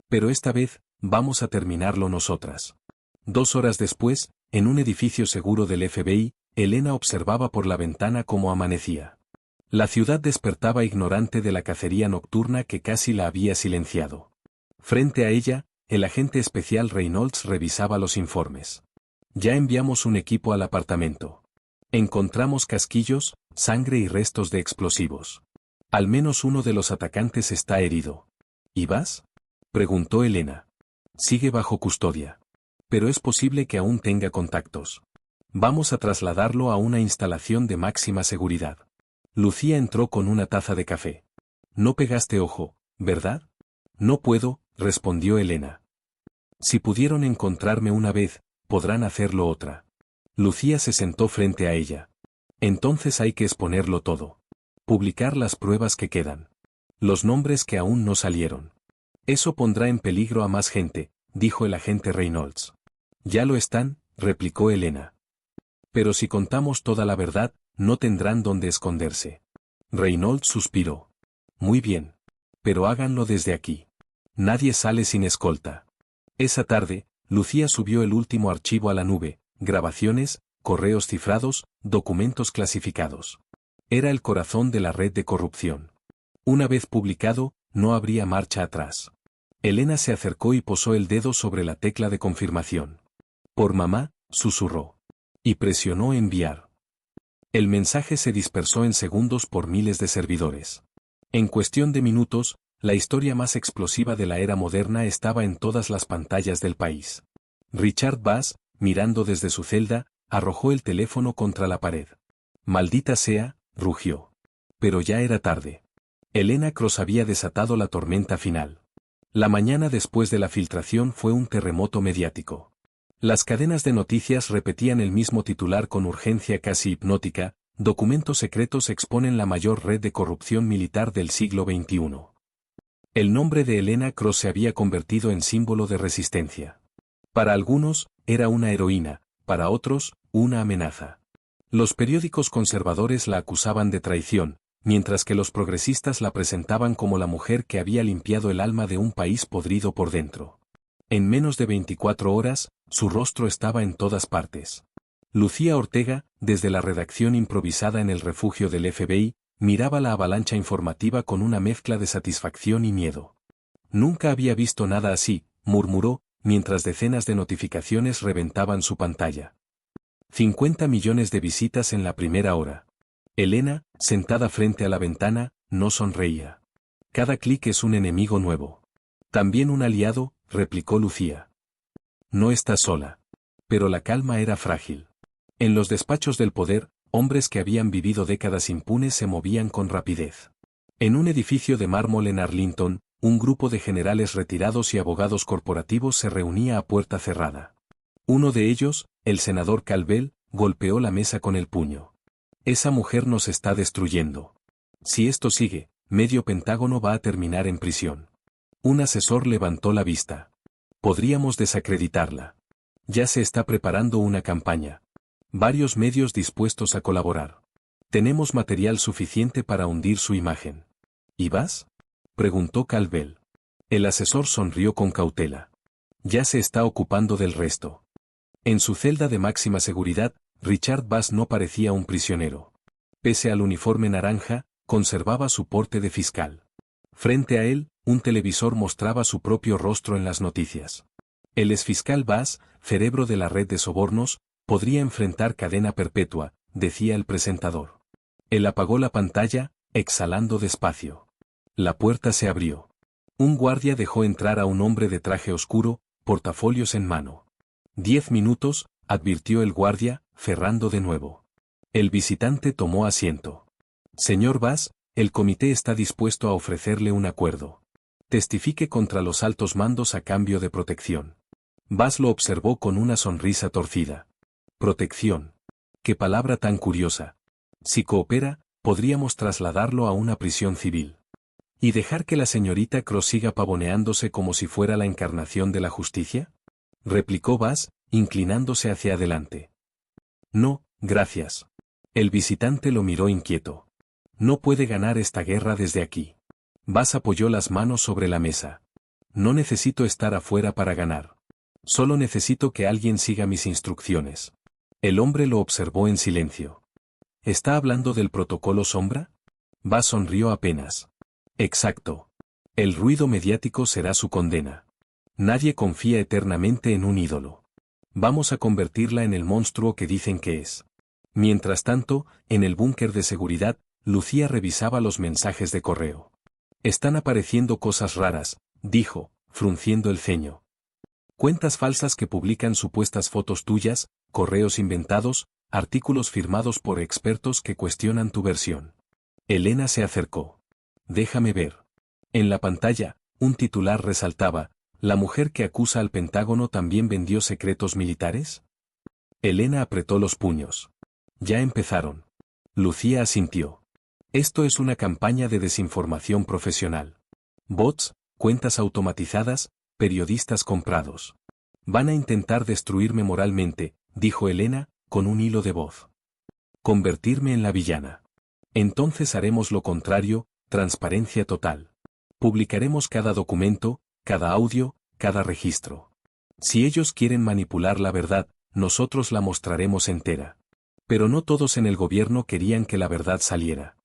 «Pero esta vez, vamos a terminarlo nosotras». 2 horas después, en un edificio seguro del FBI, Elena observaba por la ventana cómo amanecía. La ciudad despertaba ignorante de la cacería nocturna que casi la había silenciado. Frente a ella, el agente especial Reynolds revisaba los informes. «Ya enviamos un equipo al apartamento. Encontramos casquillos, sangre y restos de explosivos. Al menos uno de los atacantes está herido». «¿Y Bass?», preguntó Elena. «Sigue bajo custodia. Pero es posible que aún tenga contactos. Vamos a trasladarlo a una instalación de máxima seguridad». Lucía entró con una taza de café. «No pegaste ojo, ¿verdad?». «No puedo», respondió Elena. «Si pudieron encontrarme una vez, podrán hacerlo otra». Lucía se sentó frente a ella. «Entonces hay que exponerlo todo. Publicar las pruebas que quedan. Los nombres que aún no salieron. Eso pondrá en peligro a más gente», dijo el agente Reynolds. «Ya lo están», replicó Elena. «Pero si contamos toda la verdad, no tendrán dónde esconderse». Reynolds suspiró. «Muy bien. Pero háganlo desde aquí. Nadie sale sin escolta». Esa tarde, Lucía subió el último archivo a la nube: grabaciones, correos cifrados, documentos clasificados. Era el corazón de la red de corrupción. Una vez publicado, no habría marcha atrás. Elena se acercó y posó el dedo sobre la tecla de confirmación. Por mamá, susurró. Y presionó enviar. El mensaje se dispersó en segundos por miles de servidores. En cuestión de minutos, la historia más explosiva de la era moderna estaba en todas las pantallas del país. Richard Bass, mirando desde su celda, arrojó el teléfono contra la pared. Maldita sea, rugió. Pero ya era tarde. Elena Cross había desatado la tormenta final. La mañana después de la filtración fue un terremoto mediático. Las cadenas de noticias repetían el mismo titular con urgencia casi hipnótica: documentos secretos exponen la mayor red de corrupción militar del siglo XXI. El nombre de Elena Cross se había convertido en símbolo de resistencia. Para algunos, era una heroína, para otros, una amenaza. Los periódicos conservadores la acusaban de traición, mientras que los progresistas la presentaban como la mujer que había limpiado el alma de un país podrido por dentro. En menos de 24 horas, su rostro estaba en todas partes. Lucía Ortega, desde la redacción improvisada en el refugio del FBI, miraba la avalancha informativa con una mezcla de satisfacción y miedo. Nunca había visto nada así, murmuró, mientras decenas de notificaciones reventaban su pantalla. 50 millones de visitas en la primera hora. Elena, sentada frente a la ventana, no sonreía. Cada clic es un enemigo nuevo. También un aliado, replicó Lucía. No estás sola. Pero la calma era frágil. En los despachos del poder, hombres que habían vivido décadas impunes se movían con rapidez. En un edificio de mármol en Arlington, un grupo de generales retirados y abogados corporativos se reunía a puerta cerrada. Uno de ellos, el senador Calvel, golpeó la mesa con el puño. Esa mujer nos está destruyendo. Si esto sigue, medio Pentágono va a terminar en prisión. Un asesor levantó la vista. Podríamos desacreditarla. Ya se está preparando una campaña. Varios medios dispuestos a colaborar. Tenemos material suficiente para hundir su imagen. ¿Y vas? Preguntó Calvel. El asesor sonrió con cautela. Ya se está ocupando del resto. En su celda de máxima seguridad, Richard Bass no parecía un prisionero. Pese al uniforme naranja, conservaba su porte de fiscal. Frente a él, un televisor mostraba su propio rostro en las noticias. El exfiscal Bass, cerebro de la red de sobornos, podría enfrentar cadena perpetua, decía el presentador. Él apagó la pantalla, exhalando despacio. La puerta se abrió. Un guardia dejó entrar a un hombre de traje oscuro, portafolios en mano. 10 minutos, advirtió el guardia, cerrando de nuevo. El visitante tomó asiento. Señor Bass, el comité está dispuesto a ofrecerle un acuerdo. Testifique contra los altos mandos a cambio de protección. Bass lo observó con una sonrisa torcida. Protección. Qué palabra tan curiosa. Si coopera, podríamos trasladarlo a una prisión civil. ¿Y dejar que la señorita Cross siga pavoneándose como si fuera la encarnación de la justicia? Replicó Bass, inclinándose hacia adelante. No, gracias. El visitante lo miró inquieto. No puede ganar esta guerra desde aquí. Bass apoyó las manos sobre la mesa. No necesito estar afuera para ganar. Solo necesito que alguien siga mis instrucciones. El hombre lo observó en silencio. ¿Está hablando del protocolo sombra? Bass sonrió apenas. Exacto. El ruido mediático será su condena. Nadie confía eternamente en un ídolo. Vamos a convertirla en el monstruo que dicen que es. Mientras tanto, en el búnker de seguridad, Lucía revisaba los mensajes de correo. Están apareciendo cosas raras, dijo, frunciendo el ceño. Cuentas falsas que publican supuestas fotos tuyas, correos inventados, artículos firmados por expertos que cuestionan tu versión. Elena se acercó. Déjame ver. En la pantalla, un titular resaltaba: ¿la mujer que acusa al Pentágono también vendió secretos militares? Elena apretó los puños. Ya empezaron. Lucía asintió. Esto es una campaña de desinformación profesional. Bots, cuentas automatizadas, periodistas comprados. Van a intentar destruirme moralmente, dijo Elena, con un hilo de voz. Convertirme en la villana. Entonces haremos lo contrario, transparencia total. Publicaremos cada documento, cada audio, cada registro. Si ellos quieren manipular la verdad, nosotros la mostraremos entera. Pero no todos en el gobierno querían que la verdad saliera.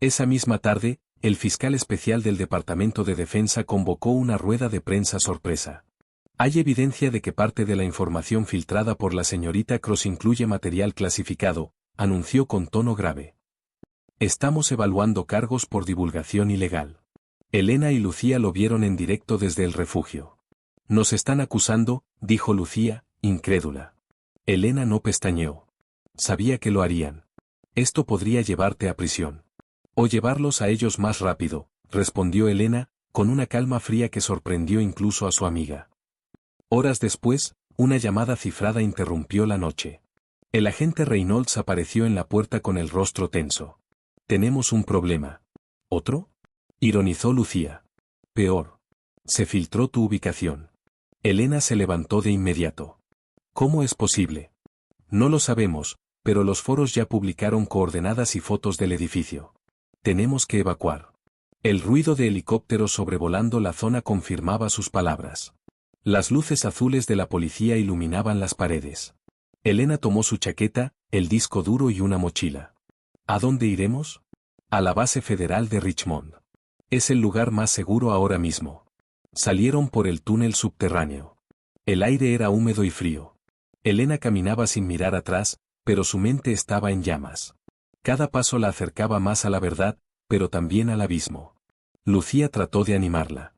Esa misma tarde, el fiscal especial del Departamento de Defensa convocó una rueda de prensa sorpresa. Hay evidencia de que parte de la información filtrada por la señorita Cross incluye material clasificado, anunció con tono grave. Estamos evaluando cargos por divulgación ilegal. Elena y Lucía lo vieron en directo desde el refugio. Nos están acusando, dijo Lucía, incrédula. Elena no pestañeó. Sabía que lo harían. Esto podría llevarte a prisión. O llevarlos a ellos más rápido, respondió Elena, con una calma fría que sorprendió incluso a su amiga. Horas después, una llamada cifrada interrumpió la noche. El agente Reynolds apareció en la puerta con el rostro tenso. Tenemos un problema. ¿Otro? Ironizó Lucía. Peor. Se filtró tu ubicación. Elena se levantó de inmediato. ¿Cómo es posible? No lo sabemos, pero los foros ya publicaron coordenadas y fotos del edificio. Tenemos que evacuar. El ruido de helicópteros sobrevolando la zona confirmaba sus palabras. Las luces azules de la policía iluminaban las paredes. Elena tomó su chaqueta, el disco duro y una mochila. ¿A dónde iremos? A la base federal de Richmond. Es el lugar más seguro ahora mismo. Salieron por el túnel subterráneo. El aire era húmedo y frío. Elena caminaba sin mirar atrás, pero su mente estaba en llamas. Cada paso la acercaba más a la verdad, pero también al abismo. Lucía trató de animarla.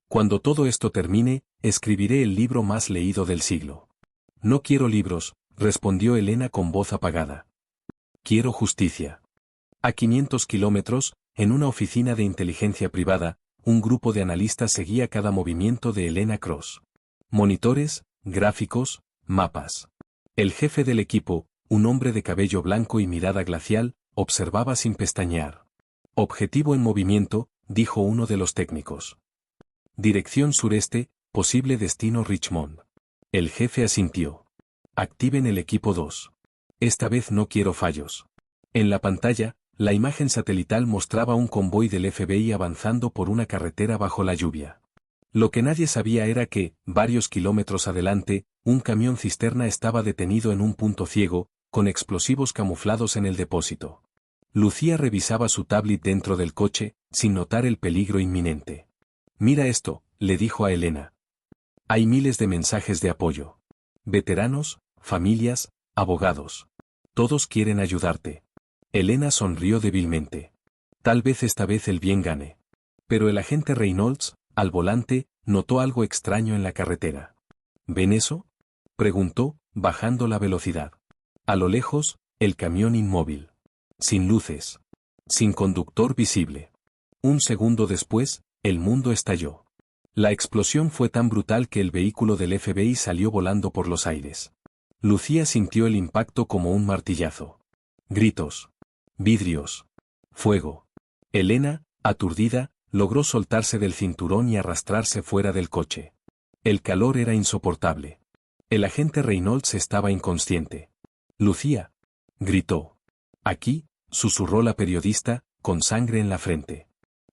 Cuando todo esto termine, escribiré el libro más leído del siglo. No quiero libros, respondió Elena con voz apagada. Quiero justicia. A 500 kilómetros, en una oficina de inteligencia privada, un grupo de analistas seguía cada movimiento de Elena Cross. Monitores, gráficos, mapas. El jefe del equipo, un hombre de cabello blanco y mirada glacial, observaba sin pestañear. Objetivo en movimiento, dijo uno de los técnicos. Dirección sureste, posible destino Richmond. El jefe asintió. Activen el equipo 2. Esta vez no quiero fallos. En la pantalla, la imagen satelital mostraba un convoy del FBI avanzando por una carretera bajo la lluvia. Lo que nadie sabía era que, varios kilómetros adelante, un camión cisterna estaba detenido en un punto ciego, con explosivos camuflados en el depósito. Lucía revisaba su tablet dentro del coche, sin notar el peligro inminente. Mira esto, le dijo a Elena. Hay miles de mensajes de apoyo. Veteranos, familias, abogados. Todos quieren ayudarte. Elena sonrió débilmente. Tal vez esta vez el bien gane. Pero el agente Reynolds, al volante, notó algo extraño en la carretera. ¿Ven eso? Preguntó, bajando la velocidad. A lo lejos, el camión inmóvil. Sin luces. Sin conductor visible. Un segundo después, el mundo estalló. La explosión fue tan brutal que el vehículo del FBI salió volando por los aires. Lucía sintió el impacto como un martillazo. Gritos. Vidrios. Fuego. Elena, aturdida, logró soltarse del cinturón y arrastrarse fuera del coche. El calor era insoportable. El agente Reynolds estaba inconsciente. Lucía. Gritó. Aquí, susurró la periodista, con sangre en la frente.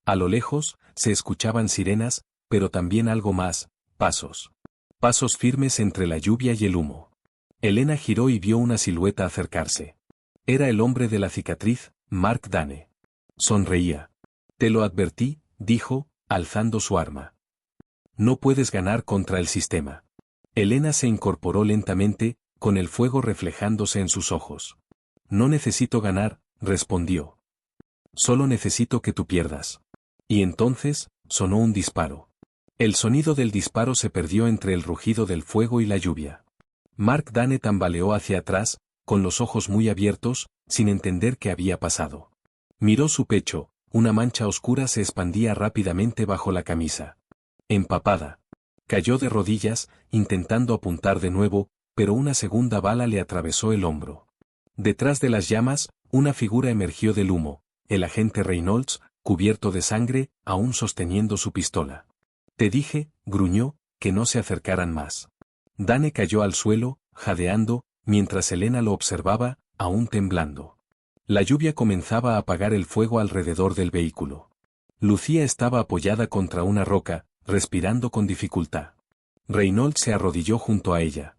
A lo lejos, se escuchaban sirenas, pero también algo más, pasos. Pasos firmes entre la lluvia y el humo. Elena giró y vio una silueta acercarse. Era el hombre de la cicatriz, Mark Dane. Sonreía. Te lo advertí, dijo, alzando su arma. No puedes ganar contra el sistema. Elena se incorporó lentamente, con el fuego reflejándose en sus ojos. No necesito ganar, respondió. Solo necesito que tú pierdas. Y entonces, sonó un disparo. El sonido del disparo se perdió entre el rugido del fuego y la lluvia. Mark Dane tambaleó hacia atrás, con los ojos muy abiertos, sin entender qué había pasado. Miró su pecho, una mancha oscura se expandía rápidamente bajo la camisa. Empapada. Cayó de rodillas, intentando apuntar de nuevo, pero una segunda bala le atravesó el hombro. Detrás de las llamas, una figura emergió del humo, el agente Reynolds, cubierto de sangre, aún sosteniendo su pistola. Te dije, gruñó, que no se acercaran más. Dane cayó al suelo, jadeando, mientras Elena lo observaba, aún temblando. La lluvia comenzaba a apagar el fuego alrededor del vehículo. Lucía estaba apoyada contra una roca, respirando con dificultad. Reynolds se arrodilló junto a ella.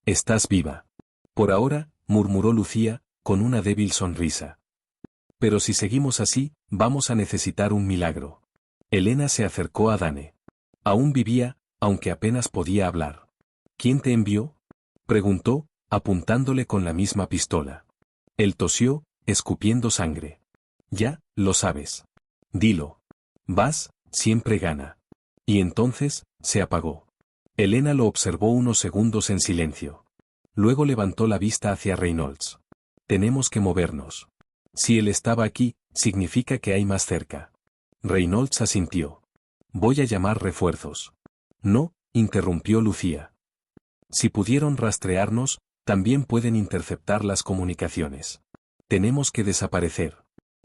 Estás viva. Por ahora, murmuró Lucía, con una débil sonrisa. Pero si seguimos así, vamos a necesitar un milagro. Elena se acercó a Dane. Aún vivía, aunque apenas podía hablar. ¿Quién te envió? Preguntó, apuntándole con la misma pistola. Él tosió, escupiendo sangre. Ya, lo sabes. Dilo. Vas, siempre gana. Y entonces, se apagó. Elena lo observó unos segundos en silencio. Luego levantó la vista hacia Reynolds. Tenemos que movernos. Si él estaba aquí, significa que hay más cerca. Reynolds asintió. Voy a llamar refuerzos. No, interrumpió Lucía. Si pudieron rastrearnos, también pueden interceptar las comunicaciones. Tenemos que desaparecer.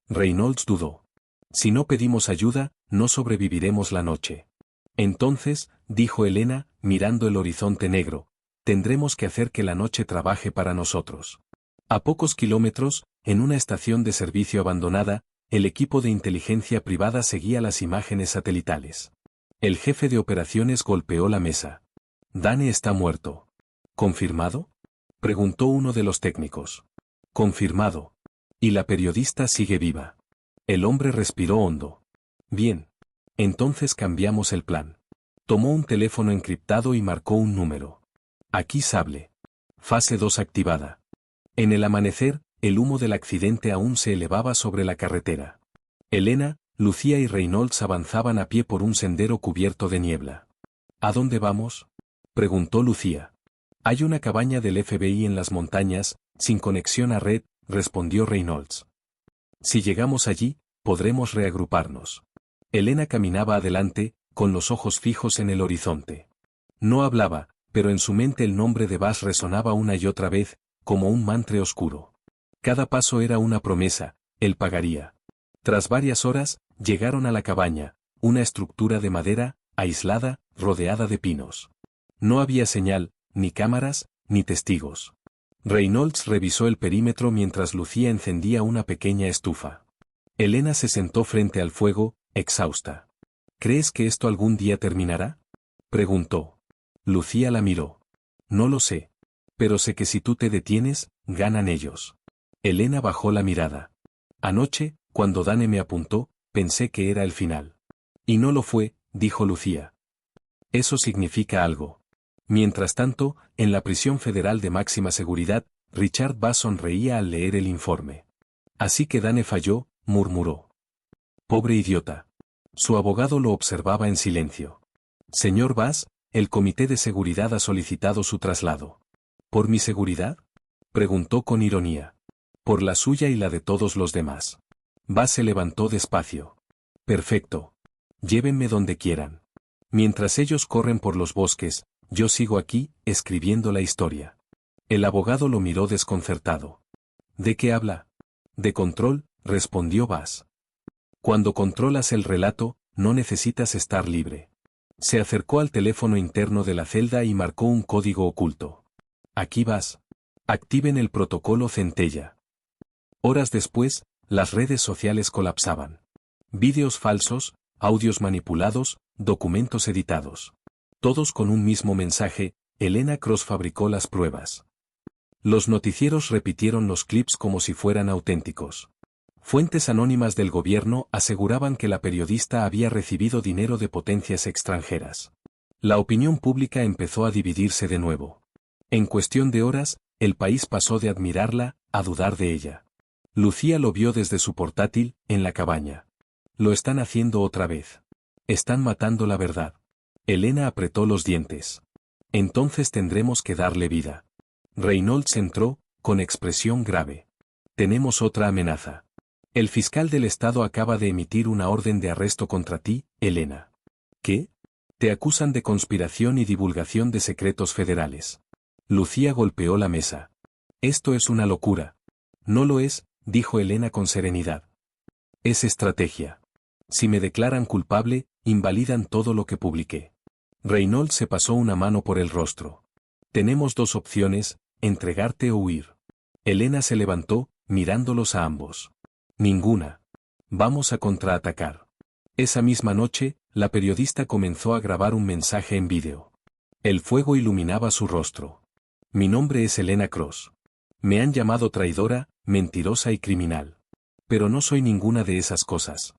Reynolds dudó. Si no pedimos ayuda, no sobreviviremos la noche. Entonces, dijo Elena, mirando el horizonte negro, tendremos que hacer que la noche trabaje para nosotros. A pocos kilómetros, en una estación de servicio abandonada, el equipo de inteligencia privada seguía las imágenes satelitales. El jefe de operaciones golpeó la mesa. Dane está muerto. ¿Confirmado? Preguntó uno de los técnicos. Confirmado. Y la periodista sigue viva. El hombre respiró hondo. Bien. Entonces cambiamos el plan. Tomó un teléfono encriptado y marcó un número. Aquí Sable. Fase 2 activada. En el amanecer, el humo del accidente aún se elevaba sobre la carretera. Elena, Lucía y Reynolds avanzaban a pie por un sendero cubierto de niebla. ¿A dónde vamos? Preguntó Lucía. Hay una cabaña del FBI en las montañas, sin conexión a red, respondió Reynolds. Si llegamos allí, podremos reagruparnos. Elena caminaba adelante, con los ojos fijos en el horizonte. No hablaba, pero en su mente el nombre de Bass resonaba una y otra vez, como un mantra oscuro. Cada paso era una promesa, él pagaría. Tras varias horas, llegaron a la cabaña, una estructura de madera, aislada, rodeada de pinos. No había señal, ni cámaras, ni testigos. Reynolds revisó el perímetro mientras Lucía encendía una pequeña estufa. Elena se sentó frente al fuego, exhausta. ¿Crees que esto algún día terminará? Preguntó. Lucía la miró. No lo sé. Pero sé que si tú te detienes, ganan ellos. Elena bajó la mirada. Anoche, cuando Dane me apuntó, pensé que era el final. Y no lo fue, dijo Lucía. Eso significa algo. Mientras tanto, en la prisión federal de máxima seguridad, Richard Bass sonreía al leer el informe. Así que Dane falló, murmuró. Pobre idiota. Su abogado lo observaba en silencio. Señor Bass, el comité de seguridad ha solicitado su traslado. ¿Por mi seguridad? Preguntó con ironía. Por la suya y la de todos los demás. Bass se levantó despacio. Perfecto. Llévenme donde quieran. Mientras ellos corren por los bosques, yo sigo aquí, escribiendo la historia. El abogado lo miró desconcertado. ¿De qué habla? De control, respondió Bass. Cuando controlas el relato, no necesitas estar libre. Se acercó al teléfono interno de la celda y marcó un código oculto. Aquí Bass. Activen el protocolo Centella. Horas después, las redes sociales colapsaban. Vídeos falsos, audios manipulados, documentos editados. Todos con un mismo mensaje, Elena Cross fabricó las pruebas. Los noticieros repitieron los clips como si fueran auténticos. Fuentes anónimas del gobierno aseguraban que la periodista había recibido dinero de potencias extranjeras. La opinión pública empezó a dividirse de nuevo. En cuestión de horas, el país pasó de admirarla a dudar de ella. Lucía lo vio desde su portátil, en la cabaña. Lo están haciendo otra vez. Están matando la verdad. Elena apretó los dientes. Entonces tendremos que darle vida. Reynolds entró, con expresión grave. Tenemos otra amenaza. El fiscal del estado acaba de emitir una orden de arresto contra ti, Elena. ¿Qué? Te acusan de conspiración y divulgación de secretos federales. Lucía golpeó la mesa. Esto es una locura. No lo es, dijo Elena con serenidad. Es estrategia. Si me declaran culpable, invalidan todo lo que publiqué. Reynolds se pasó una mano por el rostro. Tenemos dos opciones, entregarte o huir. Elena se levantó, mirándolos a ambos. Ninguna. Vamos a contraatacar. Esa misma noche, la periodista comenzó a grabar un mensaje en vídeo. El fuego iluminaba su rostro. Mi nombre es Elena Cross. Me han llamado traidora, mentirosa y criminal. Pero no soy ninguna de esas cosas.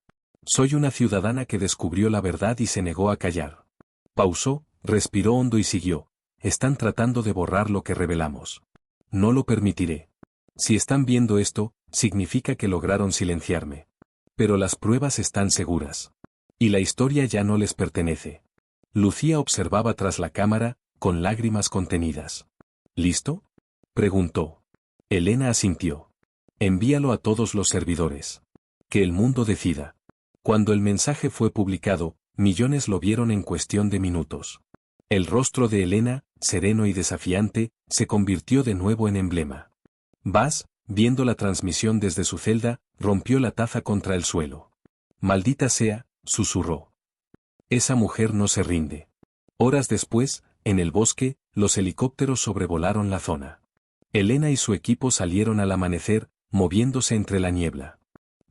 Soy una ciudadana que descubrió la verdad y se negó a callar. Pausó, respiró hondo y siguió. Están tratando de borrar lo que revelamos. No lo permitiré. Si están viendo esto, significa que lograron silenciarme. Pero las pruebas están seguras. Y la historia ya no les pertenece. Lucía observaba tras la cámara, con lágrimas contenidas. ¿Listo?, preguntó. Elena asintió. Envíalo a todos los servidores. Que el mundo decida. Cuando el mensaje fue publicado, millones lo vieron en cuestión de minutos. El rostro de Elena, sereno y desafiante, se convirtió de nuevo en emblema. Bas, viendo la transmisión desde su celda, rompió la taza contra el suelo. Maldita sea, susurró. Esa mujer no se rinde. Horas después, en el bosque, los helicópteros sobrevolaron la zona. Elena y su equipo salieron al amanecer, moviéndose entre la niebla.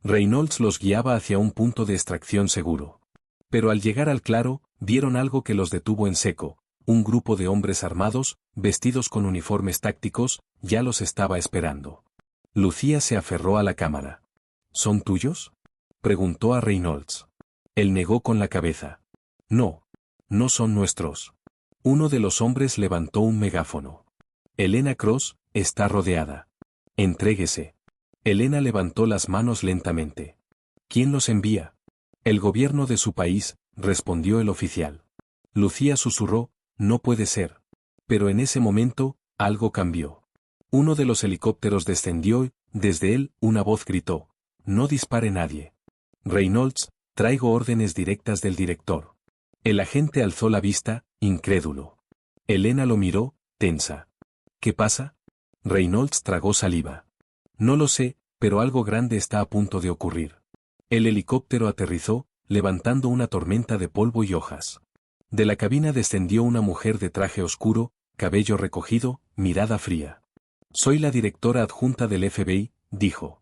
Reynolds los guiaba hacia un punto de extracción seguro. Pero al llegar al claro, vieron algo que los detuvo en seco. Un grupo de hombres armados, vestidos con uniformes tácticos, ya los estaba esperando. Lucía se aferró a la cámara. ¿Son tuyos?, preguntó a Reynolds. Él negó con la cabeza. No. No son nuestros. Uno de los hombres levantó un megáfono. Elena Cross está rodeada. Entréguese. Elena levantó las manos lentamente. ¿Quién los envía? El gobierno de su país, respondió el oficial. Lucía susurró, no puede ser. Pero en ese momento, algo cambió. Uno de los helicópteros descendió y, desde él, una voz gritó. No dispare nadie. Reynolds, traigo órdenes directas del director. El agente alzó la vista, incrédulo. Elena lo miró, tensa. ¿Qué pasa? Reynolds tragó saliva. No lo sé, pero algo grande está a punto de ocurrir. El helicóptero aterrizó, levantando una tormenta de polvo y hojas. De la cabina descendió una mujer de traje oscuro, cabello recogido, mirada fría. Soy la directora adjunta del FBI, dijo.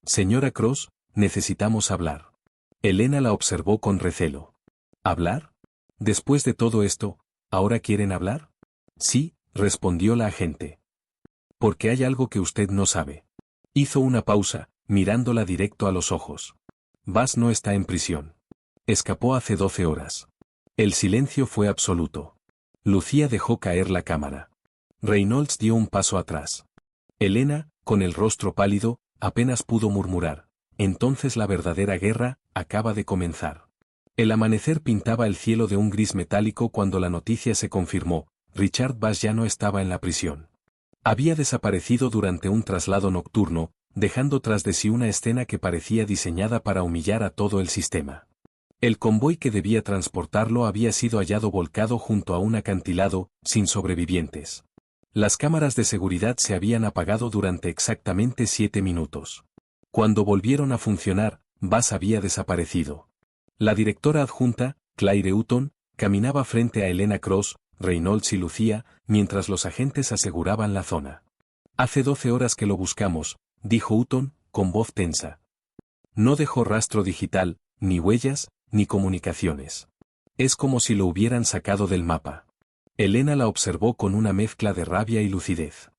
Señora Cross, necesitamos hablar. Elena la observó con recelo. ¿Hablar? Después de todo esto, ¿ahora quieren hablar? Sí, respondió la agente. Porque hay algo que usted no sabe. Hizo una pausa, mirándola directo a los ojos. Bas no está en prisión. Escapó hace 12 horas. El silencio fue absoluto. Lucía dejó caer la cámara. Reynolds dio un paso atrás. Elena, con el rostro pálido, apenas pudo murmurar. Entonces la verdadera guerra acaba de comenzar. El amanecer pintaba el cielo de un gris metálico cuando la noticia se confirmó. Richard Bas ya no estaba en la prisión. Había desaparecido durante un traslado nocturno, dejando tras de sí una escena que parecía diseñada para humillar a todo el sistema. El convoy que debía transportarlo había sido hallado volcado junto a un acantilado, sin sobrevivientes. Las cámaras de seguridad se habían apagado durante exactamente 7 minutos. Cuando volvieron a funcionar, Bas había desaparecido. La directora adjunta, Claire Hutton, caminaba frente a Elena Cross, Reynolds y Lucía, mientras los agentes aseguraban la zona. Hace 12 horas que lo buscamos, dijo Hutton, con voz tensa. No dejó rastro digital, ni huellas, ni comunicaciones. Es como si lo hubieran sacado del mapa. Elena la observó con una mezcla de rabia y lucidez.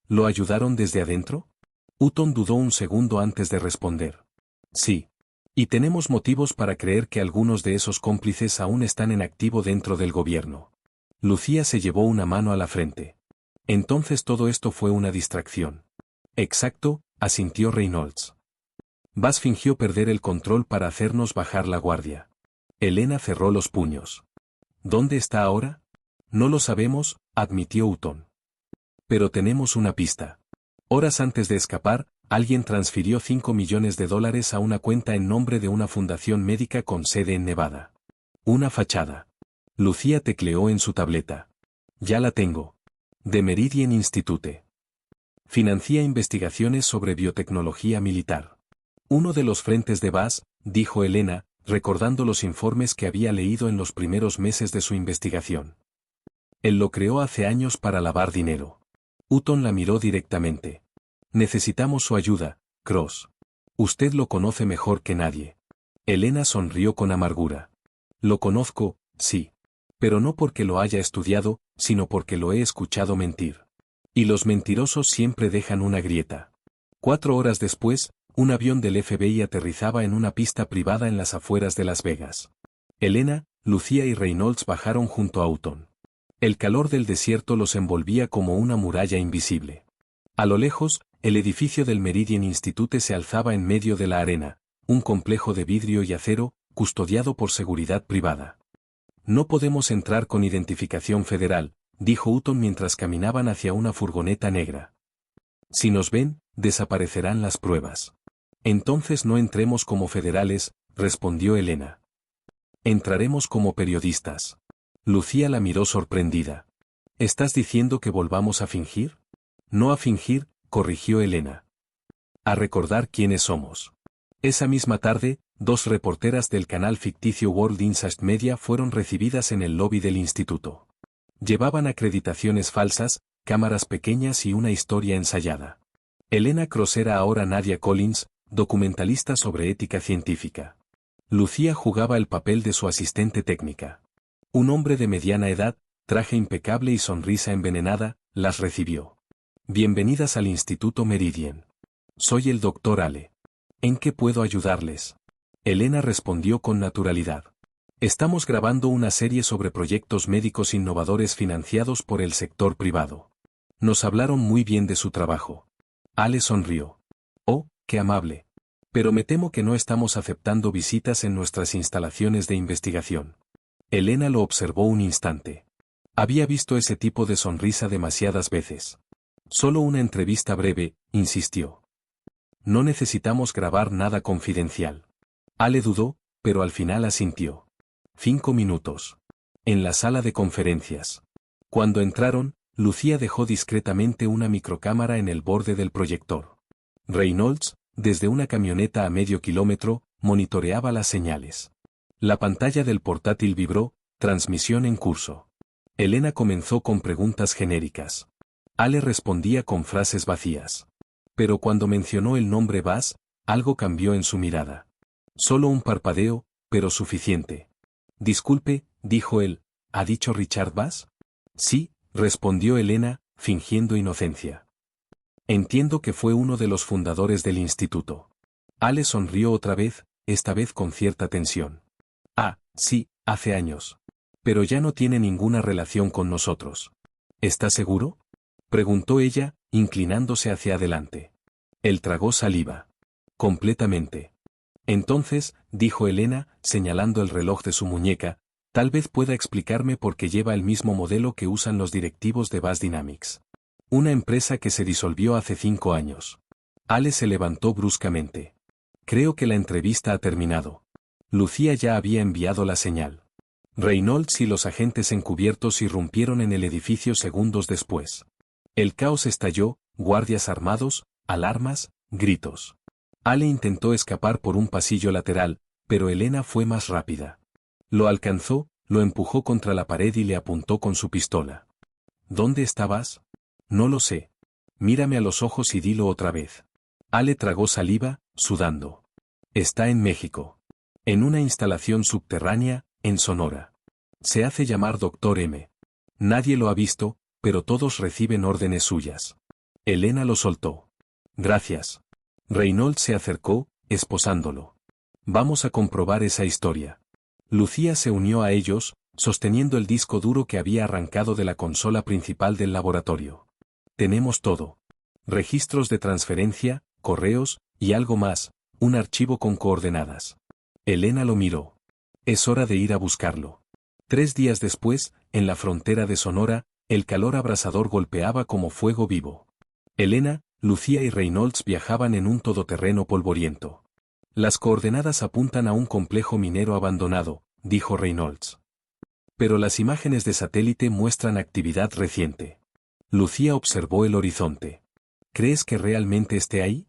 ¿Lo ayudaron desde adentro? Hutton dudó un segundo antes de responder. Sí. Y tenemos motivos para creer que algunos de esos cómplices aún están en activo dentro del gobierno. Lucía se llevó una mano a la frente. Entonces todo esto fue una distracción. Exacto, asintió Reynolds. Bas fingió perder el control para hacernos bajar la guardia. Elena cerró los puños. ¿Dónde está ahora? No lo sabemos, admitió Hutton. Pero tenemos una pista. Horas antes de escapar, alguien transfirió $5 millones a una cuenta en nombre de una fundación médica con sede en Nevada. Una fachada. Lucía tecleó en su tableta. Ya la tengo. The Meridian Institute. Financia investigaciones sobre biotecnología militar. Uno de los frentes de Bas, dijo Elena, recordando los informes que había leído en los primeros meses de su investigación. Él lo creó hace años para lavar dinero. Hutton la miró directamente. Necesitamos su ayuda, Cross. Usted lo conoce mejor que nadie. Elena sonrió con amargura. Lo conozco, sí. Pero no porque lo haya estudiado, sino porque lo he escuchado mentir. Y los mentirosos siempre dejan una grieta. 4 horas después, un avión del FBI aterrizaba en una pista privada en las afueras de Las Vegas. Elena, Lucía y Reynolds bajaron junto a Houghton. El calor del desierto los envolvía como una muralla invisible. A lo lejos, el edificio del Meridian Institute se alzaba en medio de la arena, un complejo de vidrio y acero, custodiado por seguridad privada. No podemos entrar con identificación federal, dijo Houghton mientras caminaban hacia una furgoneta negra. Si nos ven, desaparecerán las pruebas. Entonces no entremos como federales, respondió Elena. Entraremos como periodistas. Lucía la miró sorprendida. ¿Estás diciendo que volvamos a fingir? No a fingir, corrigió Elena. A recordar quiénes somos. Esa misma tarde, 2 reporteras del canal ficticio World Insight Media fueron recibidas en el lobby del instituto. Llevaban acreditaciones falsas, cámaras pequeñas y una historia ensayada. Elena Cross era ahora Nadia Collins, documentalista sobre ética científica. Lucía jugaba el papel de su asistente técnica. Un hombre de mediana edad, traje impecable y sonrisa envenenada, las recibió. Bienvenidas al Instituto Meridian. Soy el Dr. Ale. ¿En qué puedo ayudarles? Elena respondió con naturalidad. Estamos grabando una serie sobre proyectos médicos innovadores financiados por el sector privado. Nos hablaron muy bien de su trabajo. Ale sonrió. Oh, qué amable. Pero me temo que no estamos aceptando visitas en nuestras instalaciones de investigación. Elena lo observó un instante. Había visto ese tipo de sonrisa demasiadas veces. Solo una entrevista breve, insistió. No necesitamos grabar nada confidencial. Ale dudó, pero al final asintió. 5 minutos. En la sala de conferencias. Cuando entraron, Lucía dejó discretamente una microcámara en el borde del proyector. Reynolds, desde una camioneta a medio kilómetro, monitoreaba las señales. La pantalla del portátil vibró, transmisión en curso. Elena comenzó con preguntas genéricas. Ale respondía con frases vacías. Pero cuando mencionó el nombre Bass, algo cambió en su mirada. Solo un parpadeo, pero suficiente. Disculpe, dijo él, ¿ha dicho Richard Bass? Sí, respondió Elena, fingiendo inocencia. Entiendo que fue uno de los fundadores del instituto. Ale sonrió otra vez, esta vez con cierta tensión. Ah, sí, hace años. Pero ya no tiene ninguna relación con nosotros. ¿Está seguro? Preguntó ella, inclinándose hacia adelante. Él tragó saliva. Completamente. Entonces, dijo Elena, señalando el reloj de su muñeca, tal vez pueda explicarme por qué lleva el mismo modelo que usan los directivos de Bass Dynamics. Una empresa que se disolvió hace 5 años. Ale se levantó bruscamente. Creo que la entrevista ha terminado. Lucía ya había enviado la señal. Reynolds y los agentes encubiertos irrumpieron en el edificio segundos después. El caos estalló, guardias armados, alarmas, gritos. Ale intentó escapar por un pasillo lateral, pero Elena fue más rápida. Lo alcanzó, lo empujó contra la pared y le apuntó con su pistola. ¿Dónde estabas? No lo sé. Mírame a los ojos y dilo otra vez. Ale tragó saliva, sudando. Está en México. En una instalación subterránea, en Sonora. Se hace llamar Dr. M. Nadie lo ha visto, pero todos reciben órdenes suyas. Elena lo soltó. Gracias. Reynolds se acercó, esposándolo. Vamos a comprobar esa historia. Lucía se unió a ellos, sosteniendo el disco duro que había arrancado de la consola principal del laboratorio. Tenemos todo. Registros de transferencia, correos, y algo más, un archivo con coordenadas. Elena lo miró. Es hora de ir a buscarlo. 3 días después, en la frontera de Sonora, el calor abrasador golpeaba como fuego vivo. Elena, Lucía y Reynolds viajaban en un todoterreno polvoriento. Las coordenadas apuntan a un complejo minero abandonado, dijo Reynolds. Pero las imágenes de satélite muestran actividad reciente. Lucía observó el horizonte. ¿Crees que realmente esté ahí?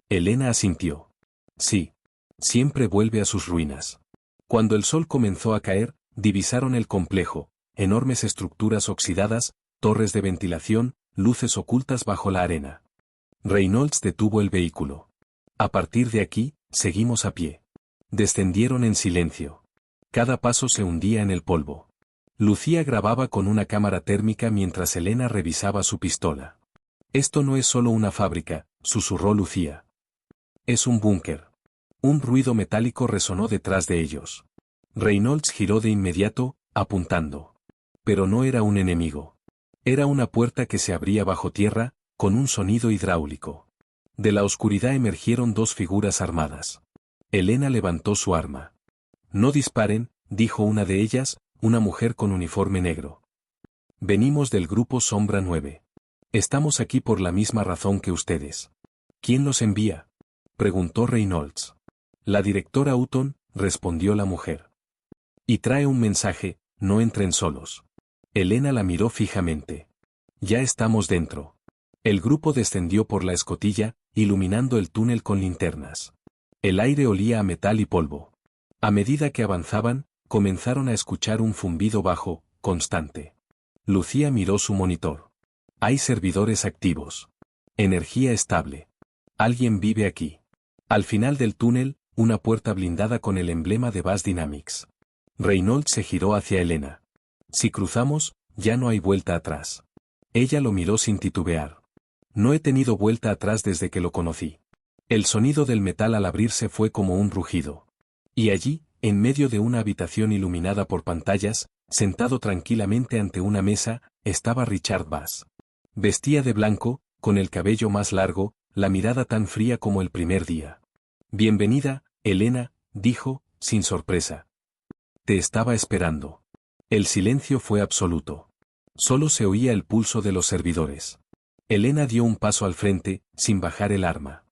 Elena asintió. Sí. Siempre vuelve a sus ruinas. Cuando el sol comenzó a caer, divisaron el complejo, enormes estructuras oxidadas, torres de ventilación, luces ocultas bajo la arena. Reynolds detuvo el vehículo. A partir de aquí, seguimos a pie. Descendieron en silencio. Cada paso se hundía en el polvo. Lucía grababa con una cámara térmica mientras Elena revisaba su pistola. Esto no es solo una fábrica, susurró Lucía. Es un búnker. Un ruido metálico resonó detrás de ellos. Reynolds giró de inmediato, apuntando. Pero no era un enemigo. Era una puerta que se abría bajo tierra, con un sonido hidráulico. De la oscuridad emergieron dos figuras armadas. Elena levantó su arma. No disparen, dijo una de ellas, una mujer con uniforme negro. Venimos del grupo Sombra 9. Estamos aquí por la misma razón que ustedes. ¿Quién los envía?, preguntó Reynolds. La directora Hutton, respondió la mujer. Y trae un mensaje, no entren solos. Elena la miró fijamente. Ya estamos dentro. El grupo descendió por la escotilla, iluminando el túnel con linternas. El aire olía a metal y polvo. A medida que avanzaban, comenzaron a escuchar un zumbido bajo, constante. Lucía miró su monitor. Hay servidores activos. Energía estable. Alguien vive aquí. Al final del túnel, una puerta blindada con el emblema de Bass Dynamics. Reynolds se giró hacia Elena. Si cruzamos, ya no hay vuelta atrás. Ella lo miró sin titubear. No he tenido vuelta atrás desde que lo conocí. El sonido del metal al abrirse fue como un rugido. Y allí, en medio de una habitación iluminada por pantallas, sentado tranquilamente ante una mesa, estaba Richard Bass. Vestía de blanco, con el cabello más largo, la mirada tan fría como el primer día. Bienvenida, Elena, dijo, sin sorpresa. Te estaba esperando. El silencio fue absoluto. Solo se oía el pulso de los servidores. Elena dio un paso al frente, sin bajar el arma.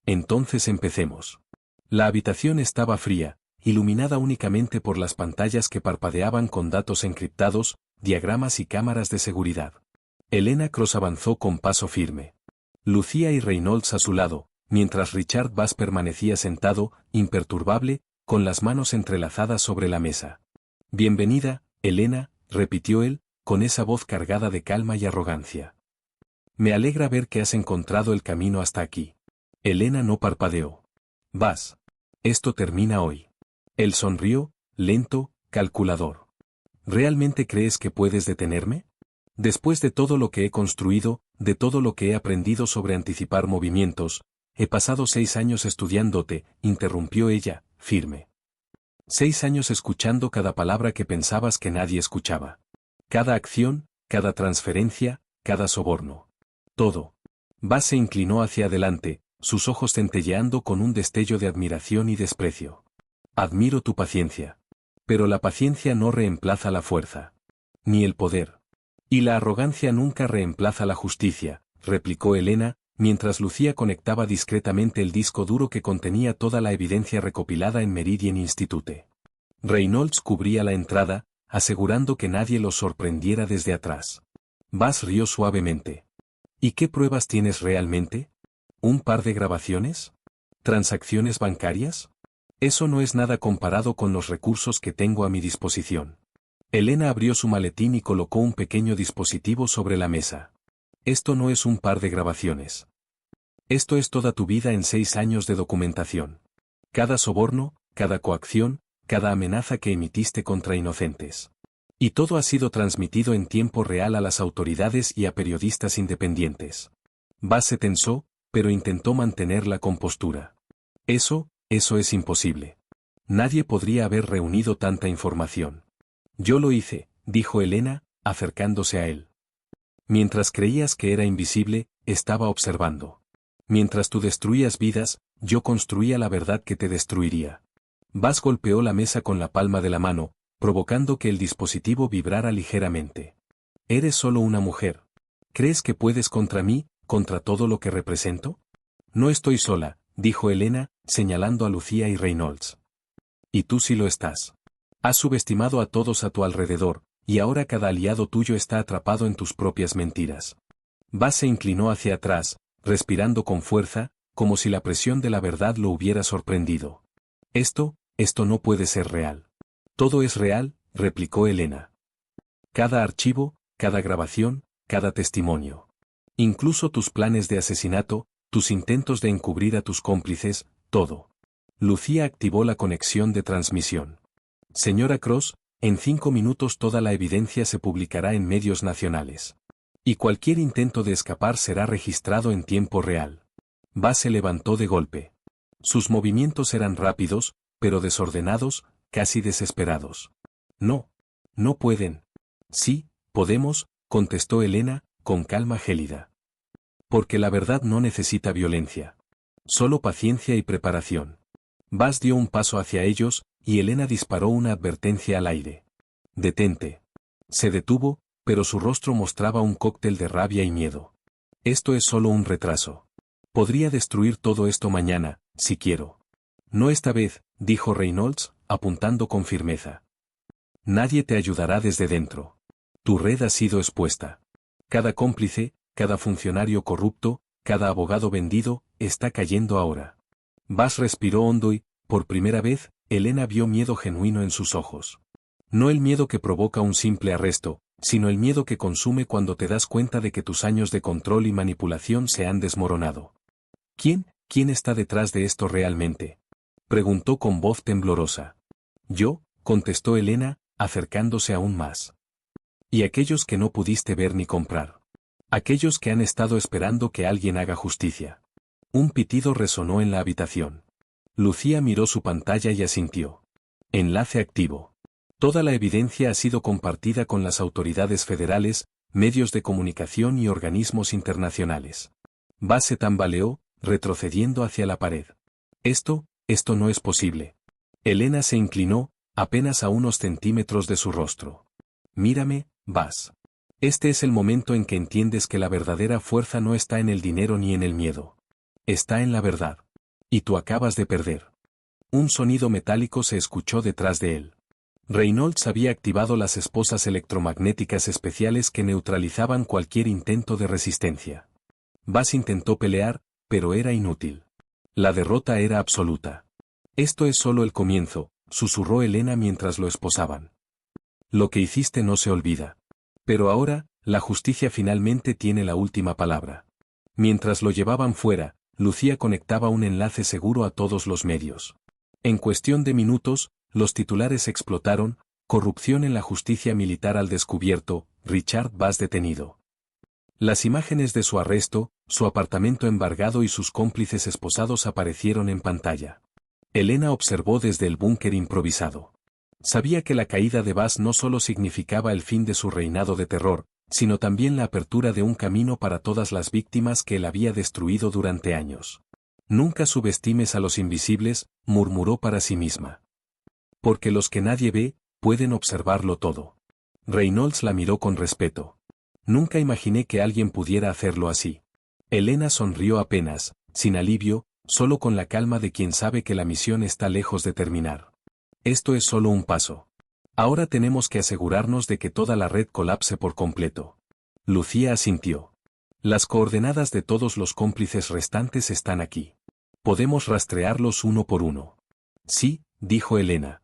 Entonces empecemos. La habitación estaba fría, iluminada únicamente por las pantallas que parpadeaban con datos encriptados, diagramas y cámaras de seguridad. Elena Cross avanzó con paso firme. Lucía y Reynolds a su lado, mientras Richard Bass permanecía sentado, imperturbable, con las manos entrelazadas sobre la mesa. Bienvenida, Elena, repitió él, con esa voz cargada de calma y arrogancia. Me alegra ver que has encontrado el camino hasta aquí. Elena no parpadeó. Bass. Esto termina hoy. Él sonrió, lento, calculador. ¿Realmente crees que puedes detenerme? Después de todo lo que he construido, de todo lo que he aprendido sobre anticipar movimientos, he pasado 6 años estudiándote, interrumpió ella, firme. 6 años escuchando cada palabra que pensabas que nadie escuchaba. Cada acción, cada transferencia, cada soborno. Todo. Bass se inclinó hacia adelante, sus ojos centelleando con un destello de admiración y desprecio. Admiro tu paciencia. Pero la paciencia no reemplaza la fuerza. Ni el poder. Y la arrogancia nunca reemplaza la justicia, replicó Elena, mientras Lucía conectaba discretamente el disco duro que contenía toda la evidencia recopilada en Meridian Institute. Reynolds cubría la entrada, asegurando que nadie los sorprendiera desde atrás. Bass rió suavemente. ¿Y qué pruebas tienes realmente? ¿Un par de grabaciones? ¿Transacciones bancarias? Eso no es nada comparado con los recursos que tengo a mi disposición. Elena abrió su maletín y colocó un pequeño dispositivo sobre la mesa. Esto no es un par de grabaciones. Esto es toda tu vida en 6 años de documentación. Cada soborno, cada coacción, cada amenaza que emitiste contra inocentes. Y todo ha sido transmitido en tiempo real a las autoridades y a periodistas independientes. Bass se tensó, pero intentó mantener la compostura. Eso es imposible. Nadie podría haber reunido tanta información. Yo lo hice, dijo Elena, acercándose a él. Mientras creías que era invisible, estaba observando. Mientras tú destruías vidas, yo construía la verdad que te destruiría. Bass golpeó la mesa con la palma de la mano, provocando que el dispositivo vibrara ligeramente. Eres solo una mujer. ¿Crees que puedes contra mí, contra todo lo que represento? No estoy sola, dijo Elena, señalando a Lucía y Reynolds. Y tú sí lo estás. Has subestimado a todos a tu alrededor, y ahora cada aliado tuyo está atrapado en tus propias mentiras. Bass se inclinó hacia atrás, respirando con fuerza, como si la presión de la verdad lo hubiera sorprendido. Esto no puede ser real. Todo es real, replicó Elena. Cada archivo, cada grabación, cada testimonio. Incluso tus planes de asesinato, tus intentos de encubrir a tus cómplices, todo. Lucía activó la conexión de transmisión. Señora Cross, en 5 minutos toda la evidencia se publicará en medios nacionales. Y cualquier intento de escapar será registrado en tiempo real. Bass se levantó de golpe. Sus movimientos eran rápidos, pero desordenados, casi desesperados. No. No pueden. Sí, podemos, contestó Elena, con calma gélida. Porque la verdad no necesita violencia. Solo paciencia y preparación. Bas dio un paso hacia ellos, y Elena disparó una advertencia al aire. Detente. Se detuvo, pero su rostro mostraba un cóctel de rabia y miedo. Esto es solo un retraso. Podría destruir todo esto mañana, si quiero. No esta vez, dijo Reynolds, apuntando con firmeza. Nadie te ayudará desde dentro. Tu red ha sido expuesta. Cada cómplice, cada funcionario corrupto, cada abogado vendido, está cayendo ahora. Bas respiró hondo y, por primera vez, Elena vio miedo genuino en sus ojos. No el miedo que provoca un simple arresto, sino el miedo que consume cuando te das cuenta de que tus años de control y manipulación se han desmoronado. ¿Quién está detrás de esto realmente? Preguntó con voz temblorosa. Yo, contestó Elena, acercándose aún más. Y aquellos que no pudiste ver ni comprar. Aquellos que han estado esperando que alguien haga justicia. Un pitido resonó en la habitación. Lucía miró su pantalla y asintió. Enlace activo. Toda la evidencia ha sido compartida con las autoridades federales, medios de comunicación y organismos internacionales. Bas se tambaleó, retrocediendo hacia la pared. Esto no es posible. Elena se inclinó, apenas a unos centímetros de su rostro. Mírame, Bas. Este es el momento en que entiendes que la verdadera fuerza no está en el dinero ni en el miedo. Está en la verdad. Y tú acabas de perder. Un sonido metálico se escuchó detrás de él. Reynolds había activado las esposas electromagnéticas especiales que neutralizaban cualquier intento de resistencia. Bas intentó pelear, pero era inútil. La derrota era absoluta. Esto es solo el comienzo, susurró Elena mientras lo esposaban. Lo que hiciste no se olvida. Pero ahora, la justicia finalmente tiene la última palabra. Mientras lo llevaban fuera, Lucía conectaba un enlace seguro a todos los medios. En cuestión de minutos, los titulares explotaron: corrupción en la justicia militar al descubierto, Richard Bas detenido. Las imágenes de su arresto, su apartamento embargado y sus cómplices esposados aparecieron en pantalla. Elena observó desde el búnker improvisado. Sabía que la caída de Bas no solo significaba el fin de su reinado de terror, sino también la apertura de un camino para todas las víctimas que él había destruido durante años. Nunca subestimes a los invisibles, murmuró para sí misma. Porque los que nadie ve, pueden observarlo todo. Reynolds la miró con respeto. Nunca imaginé que alguien pudiera hacerlo así. Elena sonrió apenas, sin alivio, solo con la calma de quien sabe que la misión está lejos de terminar. Esto es solo un paso. Ahora tenemos que asegurarnos de que toda la red colapse por completo. Lucía asintió. Las coordenadas de todos los cómplices restantes están aquí. Podemos rastrearlos uno por uno. Sí, dijo Elena.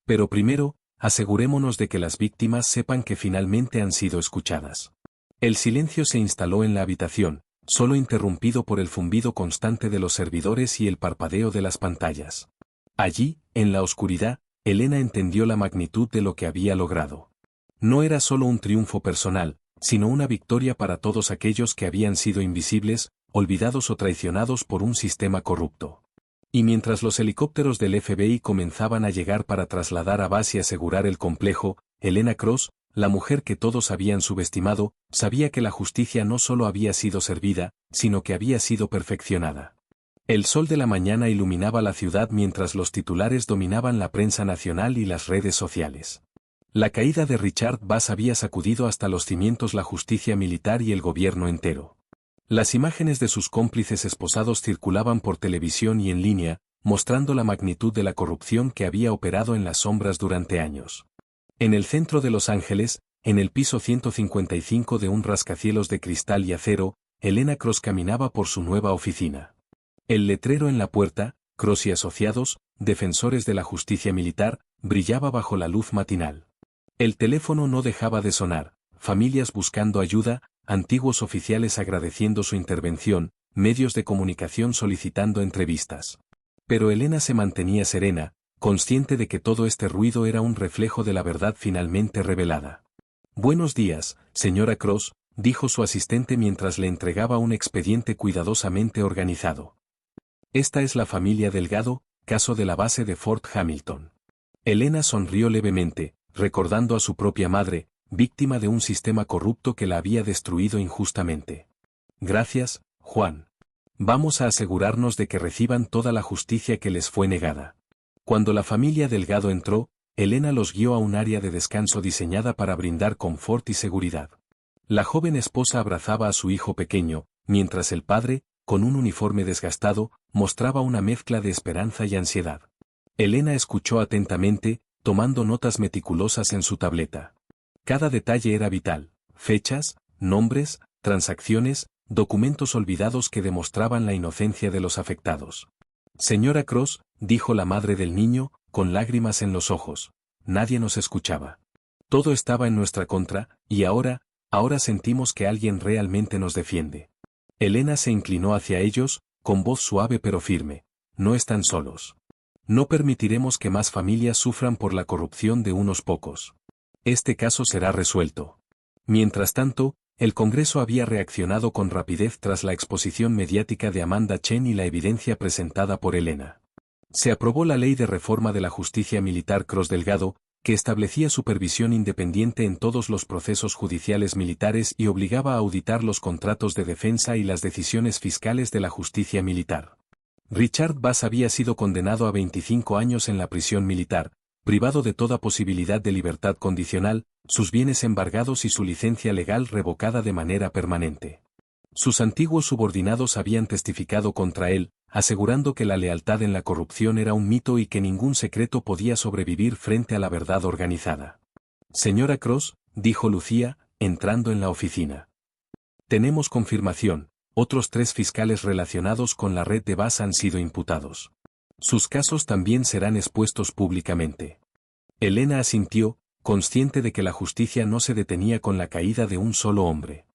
Pero primero, asegurémonos de que las víctimas sepan que finalmente han sido escuchadas. El silencio se instaló en la habitación, solo interrumpido por el zumbido constante de los servidores y el parpadeo de las pantallas. Allí, en la oscuridad, Elena entendió la magnitud de lo que había logrado. No era solo un triunfo personal, sino una victoria para todos aquellos que habían sido invisibles, olvidados o traicionados por un sistema corrupto. Y mientras los helicópteros del FBI comenzaban a llegar para trasladar a Bas y asegurar el complejo, Elena Cross, la mujer que todos habían subestimado, sabía que la justicia no solo había sido servida, sino que había sido perfeccionada. El sol de la mañana iluminaba la ciudad mientras los titulares dominaban la prensa nacional y las redes sociales. La caída de Richard Bas había sacudido hasta los cimientos la justicia militar y el gobierno entero. Las imágenes de sus cómplices esposados circulaban por televisión y en línea, mostrando la magnitud de la corrupción que había operado en las sombras durante años. En el centro de Los Ángeles, en el piso 155 de un rascacielos de cristal y acero, Elena Cross caminaba por su nueva oficina. El letrero en la puerta, Cross y Asociados, defensores de la justicia militar, brillaba bajo la luz matinal. El teléfono no dejaba de sonar, familias buscando ayuda, antiguos oficiales agradeciendo su intervención, medios de comunicación solicitando entrevistas. Pero Elena se mantenía serena, consciente de que todo este ruido era un reflejo de la verdad finalmente revelada. «Buenos días, señora Cross», dijo su asistente mientras le entregaba un expediente cuidadosamente organizado. Esta es la familia Delgado, caso de la base de Fort Hamilton. Elena sonrió levemente, recordando a su propia madre, víctima de un sistema corrupto que la había destruido injustamente. Gracias, Juan. Vamos a asegurarnos de que reciban toda la justicia que les fue negada. Cuando la familia Delgado entró, Elena los guió a un área de descanso diseñada para brindar confort y seguridad. La joven esposa abrazaba a su hijo pequeño, mientras el padre, con un uniforme desgastado, mostraba una mezcla de esperanza y ansiedad. Elena escuchó atentamente, tomando notas meticulosas en su tableta. Cada detalle era vital: fechas, nombres, transacciones, documentos olvidados que demostraban la inocencia de los afectados. Señora Cross, dijo la madre del niño, con lágrimas en los ojos, nadie nos escuchaba. Todo estaba en nuestra contra, y ahora sentimos que alguien realmente nos defiende. Elena se inclinó hacia ellos, con voz suave pero firme. No están solos. No permitiremos que más familias sufran por la corrupción de unos pocos. Este caso será resuelto. Mientras tanto, el Congreso había reaccionado con rapidez tras la exposición mediática de Amanda Chen y la evidencia presentada por Elena. Se aprobó la Ley de Reforma de la Justicia Militar Cross Delgado, que establecía supervisión independiente en todos los procesos judiciales militares y obligaba a auditar los contratos de defensa y las decisiones fiscales de la justicia militar. Richard Bass había sido condenado a 25 años en la prisión militar, privado de toda posibilidad de libertad condicional, sus bienes embargados y su licencia legal revocada de manera permanente. Sus antiguos subordinados habían testificado contra él, asegurando que la lealtad en la corrupción era un mito y que ningún secreto podía sobrevivir frente a la verdad organizada. Señora Cross, dijo Lucía, entrando en la oficina. Tenemos confirmación, otros 3 fiscales relacionados con la red de Bass han sido imputados. Sus casos también serán expuestos públicamente. Elena asintió, consciente de que la justicia no se detenía con la caída de un solo hombre.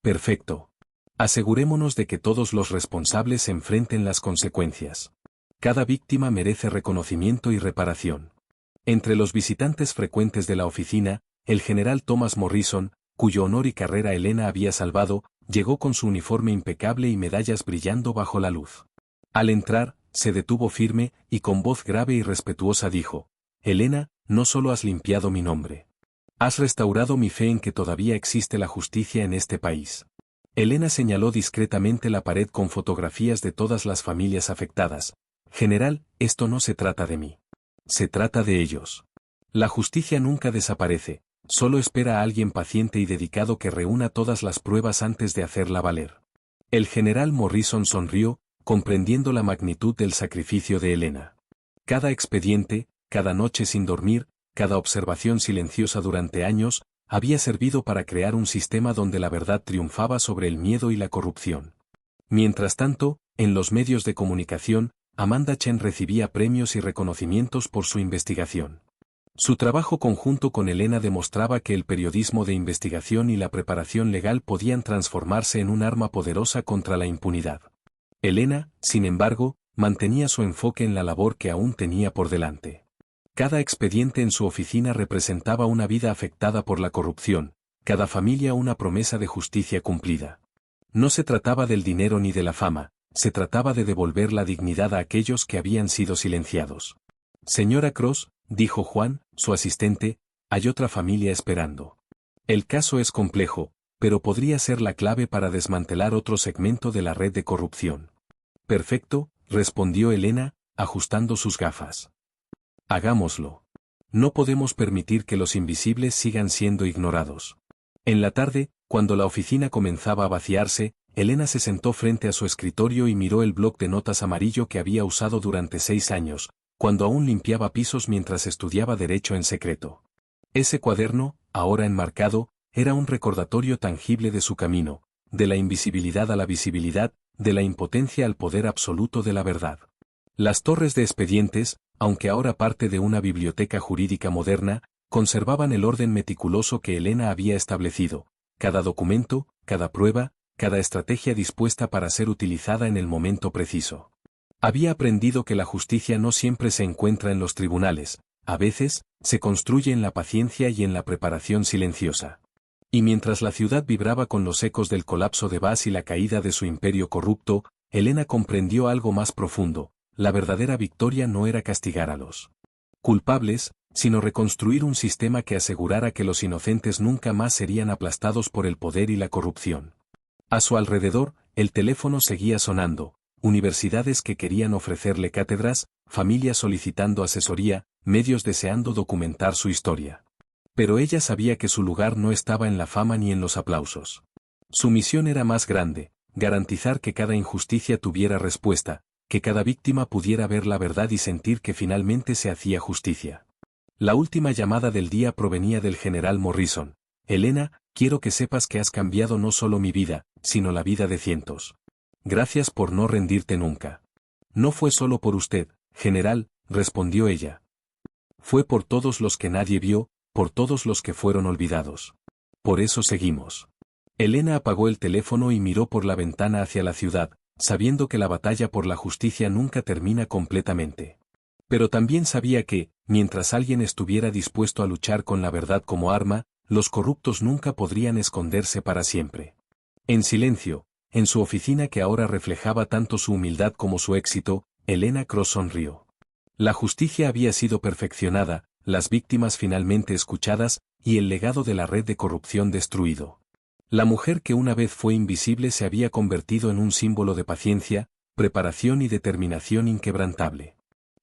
Perfecto. Asegurémonos de que todos los responsables enfrenten las consecuencias. Cada víctima merece reconocimiento y reparación. Entre los visitantes frecuentes de la oficina, el general Thomas Morrison, cuyo honor y carrera Elena había salvado, llegó con su uniforme impecable y medallas brillando bajo la luz. Al entrar, se detuvo firme, y con voz grave y respetuosa dijo: Elena, no solo has limpiado mi nombre. Has restaurado mi fe en que todavía existe la justicia en este país. Elena señaló discretamente la pared con fotografías de todas las familias afectadas. General, esto no se trata de mí. Se trata de ellos. La justicia nunca desaparece, solo espera a alguien paciente y dedicado que reúna todas las pruebas antes de hacerla valer. El general Morrison sonrió, comprendiendo la magnitud del sacrificio de Elena. Cada expediente, cada noche sin dormir, cada observación silenciosa durante años, había servido para crear un sistema donde la verdad triunfaba sobre el miedo y la corrupción. Mientras tanto, en los medios de comunicación, Amanda Chen recibía premios y reconocimientos por su investigación. Su trabajo conjunto con Elena demostraba que el periodismo de investigación y la preparación legal podían transformarse en un arma poderosa contra la impunidad. Elena, sin embargo, mantenía su enfoque en la labor que aún tenía por delante. Cada expediente en su oficina representaba una vida afectada por la corrupción, cada familia una promesa de justicia cumplida. No se trataba del dinero ni de la fama, se trataba de devolver la dignidad a aquellos que habían sido silenciados. Señora Cross, dijo Juan, su asistente, hay otra familia esperando. El caso es complejo, pero podría ser la clave para desmantelar otro segmento de la red de corrupción. Perfecto, respondió Elena, ajustando sus gafas. Hagámoslo. No podemos permitir que los invisibles sigan siendo ignorados. En la tarde, cuando la oficina comenzaba a vaciarse, Elena se sentó frente a su escritorio y miró el bloc de notas amarillo que había usado durante 6 años, cuando aún limpiaba pisos mientras estudiaba Derecho en secreto. Ese cuaderno, ahora enmarcado, era un recordatorio tangible de su camino, de la invisibilidad a la visibilidad, de la impotencia al poder absoluto de la verdad. Las torres de expedientes, aunque ahora parte de una biblioteca jurídica moderna, conservaban el orden meticuloso que Elena había establecido, cada documento, cada prueba, cada estrategia dispuesta para ser utilizada en el momento preciso. Había aprendido que la justicia no siempre se encuentra en los tribunales, a veces, se construye en la paciencia y en la preparación silenciosa. Y mientras la ciudad vibraba con los ecos del colapso de Bass y la caída de su imperio corrupto, Elena comprendió algo más profundo: la verdadera victoria no era castigar a los culpables, sino reconstruir un sistema que asegurara que los inocentes nunca más serían aplastados por el poder y la corrupción. A su alrededor, el teléfono seguía sonando, universidades que querían ofrecerle cátedras, familias solicitando asesoría, medios deseando documentar su historia. Pero ella sabía que su lugar no estaba en la fama ni en los aplausos. Su misión era más grande: garantizar que cada injusticia tuviera respuesta, que cada víctima pudiera ver la verdad y sentir que finalmente se hacía justicia. La última llamada del día provenía del general Morrison. Elena, quiero que sepas que has cambiado no solo mi vida, sino la vida de cientos. Gracias por no rendirte nunca. No fue solo por usted, general, respondió ella. Fue por todos los que nadie vio, por todos los que fueron olvidados. Por eso seguimos. Elena apagó el teléfono y miró por la ventana hacia la ciudad, sabiendo que la batalla por la justicia nunca termina completamente. Pero también sabía que, mientras alguien estuviera dispuesto a luchar con la verdad como arma, los corruptos nunca podrían esconderse para siempre. En silencio, en su oficina que ahora reflejaba tanto su humildad como su éxito, Elena Cross sonrió. La justicia había sido perfeccionada, las víctimas finalmente escuchadas, y el legado de la red de corrupción destruido. La mujer que una vez fue invisible se había convertido en un símbolo de paciencia, preparación y determinación inquebrantable.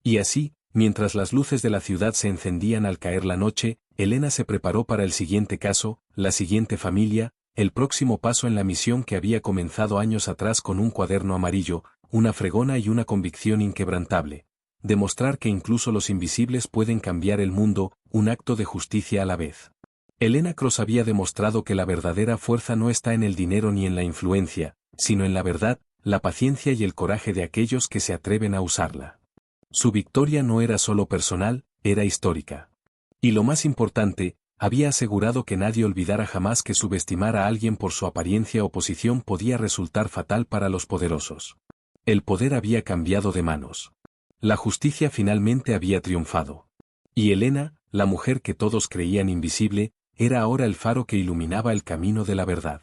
Y así, mientras las luces de la ciudad se encendían al caer la noche, Elena se preparó para el siguiente caso, la siguiente familia, el próximo paso en la misión que había comenzado años atrás con un cuaderno amarillo, una fregona y una convicción inquebrantable: demostrar que incluso los invisibles pueden cambiar el mundo, un acto de justicia a la vez. Elena Cross había demostrado que la verdadera fuerza no está en el dinero ni en la influencia, sino en la verdad, la paciencia y el coraje de aquellos que se atreven a usarla. Su victoria no era solo personal, era histórica. Y lo más importante, había asegurado que nadie olvidara jamás que subestimar a alguien por su apariencia o posición podía resultar fatal para los poderosos. El poder había cambiado de manos. La justicia finalmente había triunfado. Y Elena, la mujer que todos creían invisible, era ahora el faro que iluminaba el camino de la verdad.